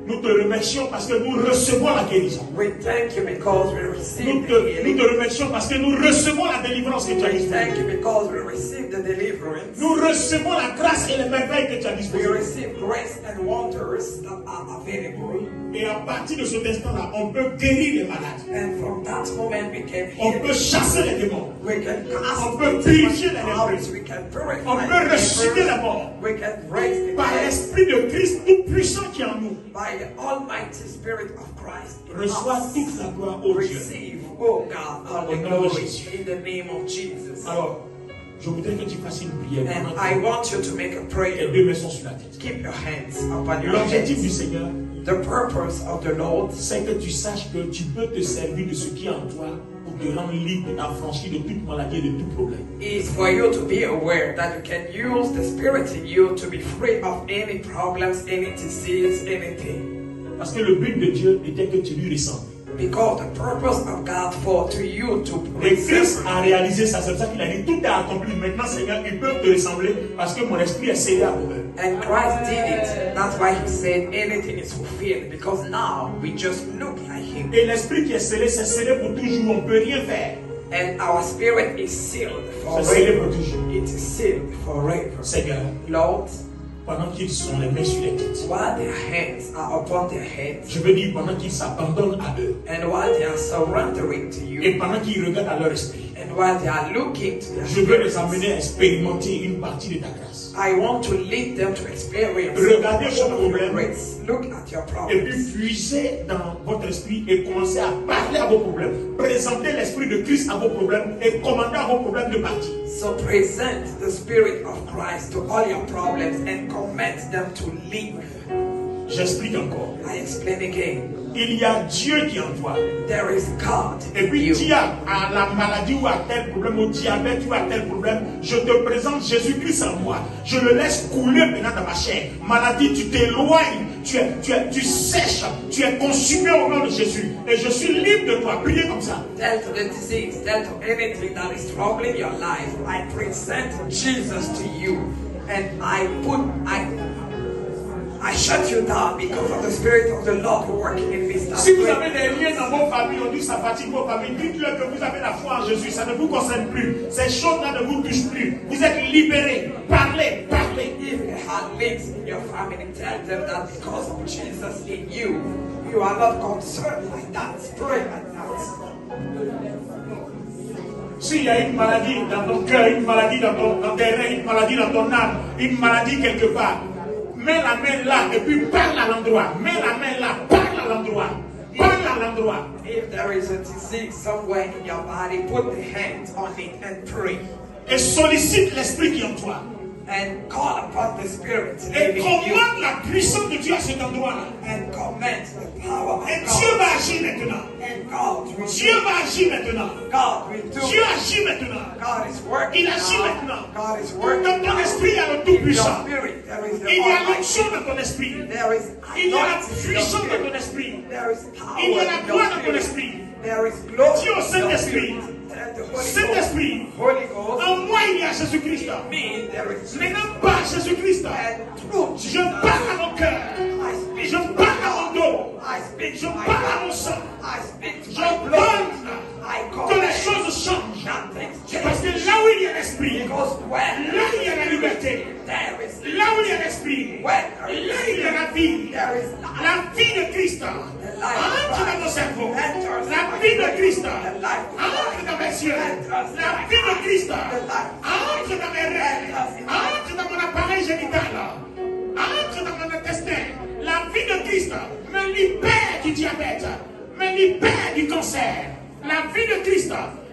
Speaker 1: Nous te remercions parce que nous recevons la guérison.
Speaker 2: We thank you because we
Speaker 1: Nous
Speaker 2: received the
Speaker 1: te
Speaker 2: healing.
Speaker 1: remercions parce que nous recevons la délivrance que tu as
Speaker 2: We thank
Speaker 1: dispensée.
Speaker 2: you because we received the deliverance.
Speaker 1: Nous recevons la grâce et les merveilles que tu as
Speaker 2: We
Speaker 1: disposées.
Speaker 2: receive grace and wonders that are available.
Speaker 1: Et à partir de cet instant-là, on peut guérir les malades.
Speaker 2: And from that moment we can
Speaker 1: On
Speaker 2: heal.
Speaker 1: peut chasser les démons.
Speaker 2: We can cast
Speaker 1: On peut purifier les
Speaker 2: out.
Speaker 1: esprits.
Speaker 2: We can purify
Speaker 1: On peut
Speaker 2: the
Speaker 1: ressusciter les
Speaker 2: lepers.
Speaker 1: morts.
Speaker 2: We can raise the
Speaker 1: Par
Speaker 2: dead
Speaker 1: l'Esprit de Christ tout puissant qui est en nous.
Speaker 2: by the Almighty Spirit of Christ. in
Speaker 1: Reçois
Speaker 2: us.
Speaker 1: toute la gloire au Dieu.
Speaker 2: Receive, oh God, all the
Speaker 1: Au nom de
Speaker 2: glory
Speaker 1: Jésus.
Speaker 2: in the name of Jesus.
Speaker 1: Alors, je voudrais que tu fasses une prière.
Speaker 2: And
Speaker 1: pendant
Speaker 2: I
Speaker 1: que
Speaker 2: want you to make a
Speaker 1: tes
Speaker 2: prayer.
Speaker 1: deux mains sont sur la tête.
Speaker 2: Keep your hands upon your
Speaker 1: L'objectif du
Speaker 2: heads.
Speaker 1: Seigneur,
Speaker 2: The purpose of the Lord
Speaker 1: c'est que tu saches que tu peux te servir de ce qui est en toi pour pour te rendre libre et t'affranchir de toute maladie et de tout problème.
Speaker 2: Is for you to be aware that you can use the Spirit in you to be free of any problems, any disease, anything.
Speaker 1: Parce que le but de Dieu était que tu lui ressembles.
Speaker 2: Because the purpose of God for to you to
Speaker 1: Et Christ
Speaker 2: resemble.
Speaker 1: a réalisé ça, c'est pour ça qu'il a dit tout est accompli. Maintenant, Seigneur, ils peuvent te ressembler parce que mon esprit est scellé à eux.
Speaker 2: And Christ did it. That's why he said anything is fulfilled. Because now we just look like him.
Speaker 1: Et l'esprit qui est scellé, c'est scellé pour toujours. On ne peut rien faire.
Speaker 2: And our spirit is sealed
Speaker 1: C'est scellé
Speaker 2: forever.
Speaker 1: pour toujours.
Speaker 2: It is sealed forever.
Speaker 1: Seigneur,
Speaker 2: Lord,
Speaker 1: pendant qu'ils sont les mains sur les têtes,
Speaker 2: while their hands are upon their heads,
Speaker 1: je veux dire pendant qu'ils s'abandonnent à eux,
Speaker 2: and while they are surrendering to
Speaker 1: et
Speaker 2: you,
Speaker 1: pendant qu'ils regardent à leur esprit,
Speaker 2: and while they are looking to their
Speaker 1: je veux les
Speaker 2: spirits,
Speaker 1: amener à expérimenter une partie de ta grâce.
Speaker 2: I want to lead them to experience
Speaker 1: Regardez
Speaker 2: some
Speaker 1: vos
Speaker 2: of your
Speaker 1: problèmes.
Speaker 2: grace. Look at your
Speaker 1: Et puis
Speaker 2: problems.
Speaker 1: puisez dans votre esprit et commencez à parler à vos problèmes. Présentez l'esprit de Christ à vos problèmes et commandez à vos problèmes de partir.
Speaker 2: So present the Spirit of Christ to all your problems and command them to leave.
Speaker 1: J'explique encore.
Speaker 2: I explain again.
Speaker 1: Il y a Dieu qui est en toi.
Speaker 2: There is God
Speaker 1: Et
Speaker 2: in
Speaker 1: puis
Speaker 2: you.
Speaker 1: tu as à la maladie ou à tel problème, au diabète ou à tel problème, je te présente Jésus-Christ en moi. Je le laisse couler maintenant dans ma chair. Maladie, tu t'éloignes, tu sèches, tu es consumé au nom de Jésus. Et je suis libre de toi. Priez comme ça.
Speaker 2: Tell to the disease, tell to anything that is troubling your life. I present Jesus to you, and I shut you down because of the Spirit of the Lord working in me.
Speaker 1: Si vous avez des liens dans vos familles, on dit que ça fatigue vos familles, dites-le que vous avez la foi en Jésus, ça ne vous concerne plus. Ces choses-là ne vous touchent plus. Vous êtes libérés. Parlez, parlez.
Speaker 2: If you have links in your family, tell them that because of Jesus in you, you are not concerned like that. Pray like that.
Speaker 1: S'il y a une maladie dans ton cœur, une maladie dans tes reins, une maladie dans ton âme, une maladie quelque part, mets la main là et puis parle à l'endroit. Mets la main là, parle à l'endroit. Parle à l'endroit.
Speaker 2: If there is a disease somewhere in your body, put the hands on it and pray.
Speaker 1: Et sollicite l'esprit qui est en toi.
Speaker 2: And call upon the Spirit
Speaker 1: Et
Speaker 2: living in you.
Speaker 1: commande la puissance de Dieu à cet endroit-là.
Speaker 2: And command the power of
Speaker 1: Et Dieu
Speaker 2: God.
Speaker 1: va agir maintenant.
Speaker 2: And God will
Speaker 1: Dieu va agir maintenant.
Speaker 2: God will do
Speaker 1: Dieu
Speaker 2: it.
Speaker 1: agit maintenant.
Speaker 2: God is working
Speaker 1: Il agit
Speaker 2: now.
Speaker 1: maintenant.
Speaker 2: God is working
Speaker 1: Dans ton
Speaker 2: now.
Speaker 1: esprit, il y a le
Speaker 2: In your
Speaker 1: Tout-Puissant.
Speaker 2: spirit, there is the
Speaker 1: Il y a
Speaker 2: Almighty.
Speaker 1: l'onction dans ton esprit.
Speaker 2: There is
Speaker 1: Il y a la
Speaker 2: anointing in your
Speaker 1: puissance dans ton
Speaker 2: spirit.
Speaker 1: esprit.
Speaker 2: There is power
Speaker 1: Il y a la
Speaker 2: in
Speaker 1: gloire
Speaker 2: your
Speaker 1: dans ton
Speaker 2: spirit.
Speaker 1: esprit.
Speaker 2: There is glory
Speaker 1: Dis au
Speaker 2: in your
Speaker 1: Saint-Esprit.
Speaker 2: spirit. Tell the Holy Ghost.
Speaker 1: Saint-Esprit,
Speaker 2: Holy Ghost.
Speaker 1: en moi il y a Jésus-Christ.
Speaker 2: Me, there is
Speaker 1: Maintenant, par Jésus-Christ,
Speaker 2: and through
Speaker 1: je
Speaker 2: Jesus,
Speaker 1: parle à mon cœur.
Speaker 2: I speak
Speaker 1: Je
Speaker 2: to
Speaker 1: parle
Speaker 2: my
Speaker 1: à mon dos.
Speaker 2: I speak
Speaker 1: Je
Speaker 2: to my
Speaker 1: parle à mon
Speaker 2: body.
Speaker 1: sang.
Speaker 2: I speak to
Speaker 1: Je
Speaker 2: my blood.
Speaker 1: donne
Speaker 2: I
Speaker 1: que les
Speaker 2: command
Speaker 1: choses changent.
Speaker 2: that things
Speaker 1: Parce
Speaker 2: change.
Speaker 1: que là où il y a l'esprit,
Speaker 2: Because when
Speaker 1: là il y a la liberté.
Speaker 2: there is
Speaker 1: Là où il y a l'esprit,
Speaker 2: when
Speaker 1: là il y a la vie.
Speaker 2: there is life,
Speaker 1: La vie de Christ entre dans mon cerveau. La vie de Christ entre dans mes yeux. La vie de Christ entre dans mes rêves. Entre dans mon appareil génital. Entre dans mon intestin. La vie de Christ me libère du diabète. Me libère du cancer. La vie de Christ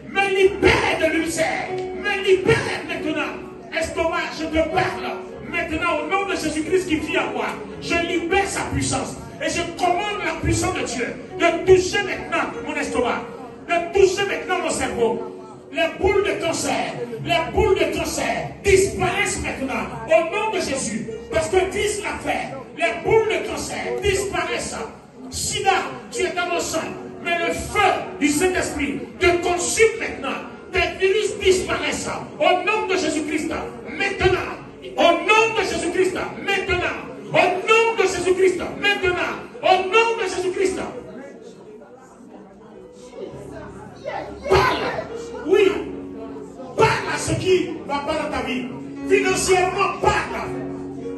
Speaker 1: me libère de l'ulcère. Me libère maintenant. Estomac, je te parle. Maintenant, au nom de Jésus-Christ qui vit en moi, je libère sa puissance. Et je commande la puissance de Dieu de toucher maintenant mon estomac, de toucher maintenant mon cerveau. Les boules de cancer disparaissent maintenant au nom de Jésus. Parce que Christ l'a fait. Les boules de cancer disparaissent. Sida, tu es dans mon sang. Mais le feu du Saint-Esprit te consume maintenant. Tes virus disparaissent au nom de Jésus-Christ. Maintenant. Au nom de Jésus-Christ, maintenant. Au nom de Jésus-Christ, maintenant. Au nom de Jésus-Christ. Parle. Oui. Parle à ce qui va pas dans ta vie. Financièrement, parle.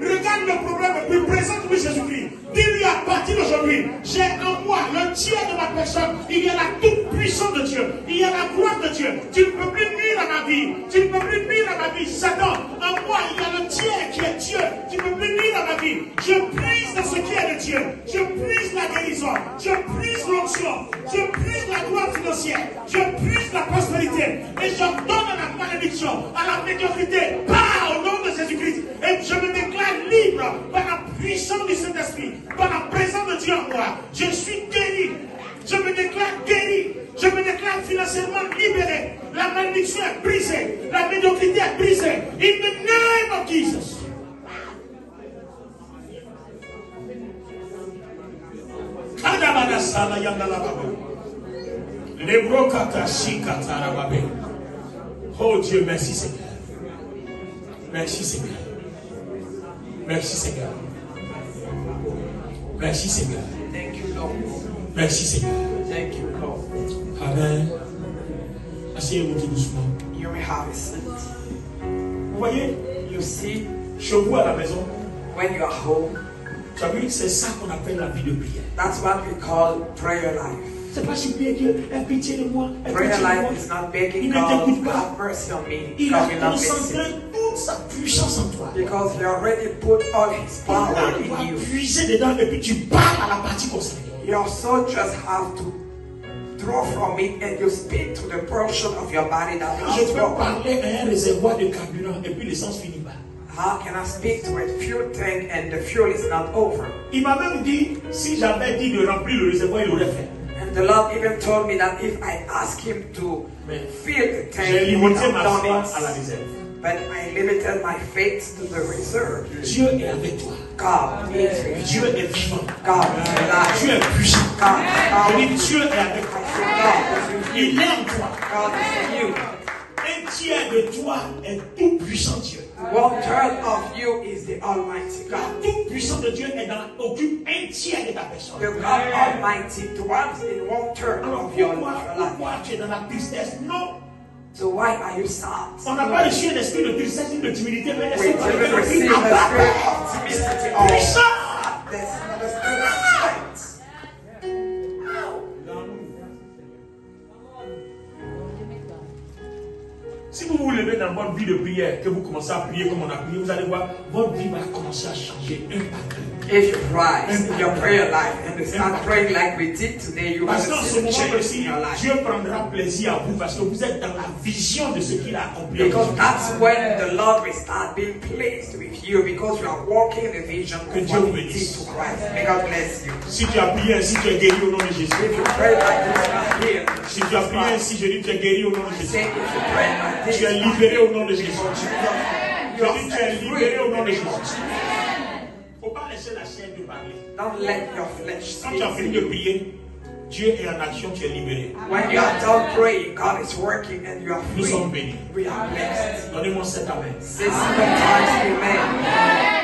Speaker 1: Regarde le problème et puis présente-lui Jésus-Christ. Dis-lui à partir d'aujourd'hui, j'ai en moi le tiers de ma personne. Il y a la toute-puissance de Dieu. Il y a la gloire de Dieu. Tu ne peux plus nuire à ma vie. Tu ne peux plus nuire à ma vie. Satan, en moi, il y a le tiers qui est Dieu. Tu ne peux plus nuire à ma vie. Je puise dans ce qui est de Dieu. Je puise la guérison. Je puise l'onction. Je puise la gloire financière. Je puise la prospérité. Et j'ordonne à la malédiction, à la médiocrité. Pas au nom de Jésus-Christ. Et je me déclare libre par la puissance du Saint-Esprit, par la présence de Dieu en moi. Je suis guéri. Je me déclare guéri. Je me déclare financièrement libéré. La malédiction est brisée. La médiocrité est brisée. In the name of Jesus. Oh Dieu, merci Seigneur. Merci Seigneur. Merci Seigneur. Merci Seigneur.
Speaker 2: Thank you, Lord.
Speaker 1: Merci Seigneur.
Speaker 2: Thank you, Lord.
Speaker 1: Amen. Asseyez-vous tout doucement.
Speaker 2: You may have a seat.
Speaker 1: Vous voyez,
Speaker 2: You see,
Speaker 1: chez vous à la maison,
Speaker 2: when you are home,
Speaker 1: tu as vu, c'est ça qu'on appelle la vie de prière.
Speaker 2: that's what we call prayer life.
Speaker 1: C'est pas supplier Dieu, aie pitié de moi, aie
Speaker 2: Prayer
Speaker 1: pitié de moi.
Speaker 2: life is not begging
Speaker 1: Il ne
Speaker 2: God,
Speaker 1: t'écoute pas.
Speaker 2: have mercy on me.
Speaker 1: Il a
Speaker 2: God will not
Speaker 1: concentré
Speaker 2: listen.
Speaker 1: toute sa puissance en toi.
Speaker 2: Because He already put all His
Speaker 1: Là,
Speaker 2: power
Speaker 1: tu dois
Speaker 2: in you.
Speaker 1: puiser dedans et puis tu parles à la partie concernée.
Speaker 2: Your soul just have to draw from it and you speak to the portion of your body that
Speaker 1: Je
Speaker 2: has
Speaker 1: peux
Speaker 2: power.
Speaker 1: parler à un réservoir de carburant et puis l'essence finit pas.
Speaker 2: How can I speak to a fuel tank and the fuel is not over?
Speaker 1: Il m'a même dit, si j'avais dit de remplir le réservoir, il aurait fait.
Speaker 2: And the Lord even told me that if I ask Him to
Speaker 1: Mais
Speaker 2: fill the tank,
Speaker 1: j'ai
Speaker 2: He would
Speaker 1: limité
Speaker 2: have
Speaker 1: ma
Speaker 2: done
Speaker 1: foi à la
Speaker 2: it.
Speaker 1: réserve.
Speaker 2: But I limited my faith to the reserve.
Speaker 1: Dieu est avec toi.
Speaker 2: God is with you.
Speaker 1: Dieu est vivant.
Speaker 2: God is alive.
Speaker 1: Dieu est puissant.
Speaker 2: God
Speaker 1: Je
Speaker 2: is
Speaker 1: dis, Dieu est avec toi.
Speaker 2: with you.
Speaker 1: Il est en toi.
Speaker 2: God is in you.
Speaker 1: Un tiers de toi est tout puissant Dieu.
Speaker 2: 1/3 of you is the Almighty
Speaker 1: La
Speaker 2: God.
Speaker 1: toute puissance de Dieu occupe un tiers de ta personne.
Speaker 2: The God Almighty dwells in 1/3
Speaker 1: Alors
Speaker 2: of your
Speaker 1: pourquoi
Speaker 2: life.
Speaker 1: tu es dans la tristesse? Non.
Speaker 2: So why are you sad?
Speaker 1: On n'a pas reçu un esprit de tristesse ni de timidité, mais un
Speaker 2: We
Speaker 1: esprit
Speaker 2: didn't receive
Speaker 1: de
Speaker 2: the spirit of timidity or
Speaker 1: puissant.
Speaker 2: sadness, but the spirit of strength.
Speaker 1: Si vous vous levez dans votre vie de prière, que vous commencez à prier comme on a prié, vous allez voir, votre vie va commencer à changer un par un.
Speaker 2: If you rise in your prayer life and you start praying like we did today, you will
Speaker 1: Parce qu'en ce
Speaker 2: see the
Speaker 1: moment
Speaker 2: change
Speaker 1: précis,
Speaker 2: in your life.
Speaker 1: Dieu prendra plaisir à vous parce que vous êtes dans la vision de ce qu'il a accompli.
Speaker 2: Because that's when the Lord will start being pleased with you because you are walking in the vision of
Speaker 1: Que Dieu
Speaker 2: what
Speaker 1: vous
Speaker 2: He did
Speaker 1: bénisse.
Speaker 2: to Christ. May God bless you.
Speaker 1: Si tu as prié ainsi, tu es guéri au nom de Jésus.
Speaker 2: If you pray like this, you are healed.
Speaker 1: Si tu as prié ainsi, je dis tu es guéri au nom de
Speaker 2: I
Speaker 1: Jésus.
Speaker 2: say if you pray like this,
Speaker 1: Tu es libéré au nom de Jésus.
Speaker 2: you
Speaker 1: Je
Speaker 2: are
Speaker 1: dis tu es
Speaker 2: set free
Speaker 1: libéré au nom
Speaker 2: in
Speaker 1: de
Speaker 2: the
Speaker 1: Jésus.
Speaker 2: name of Jesus.
Speaker 1: Il ne faut pas laisser la chair te parler.
Speaker 2: Don't let your flesh
Speaker 1: Quand
Speaker 2: speak.
Speaker 1: tu as fini de prier, Dieu est en action, tu es libéré.
Speaker 2: When you are done praying, God is working and you are
Speaker 1: Nous
Speaker 2: free.
Speaker 1: sommes bénis.
Speaker 2: We are blessed.
Speaker 1: Donnez-moi cet amen.
Speaker 2: Say 7 times amen.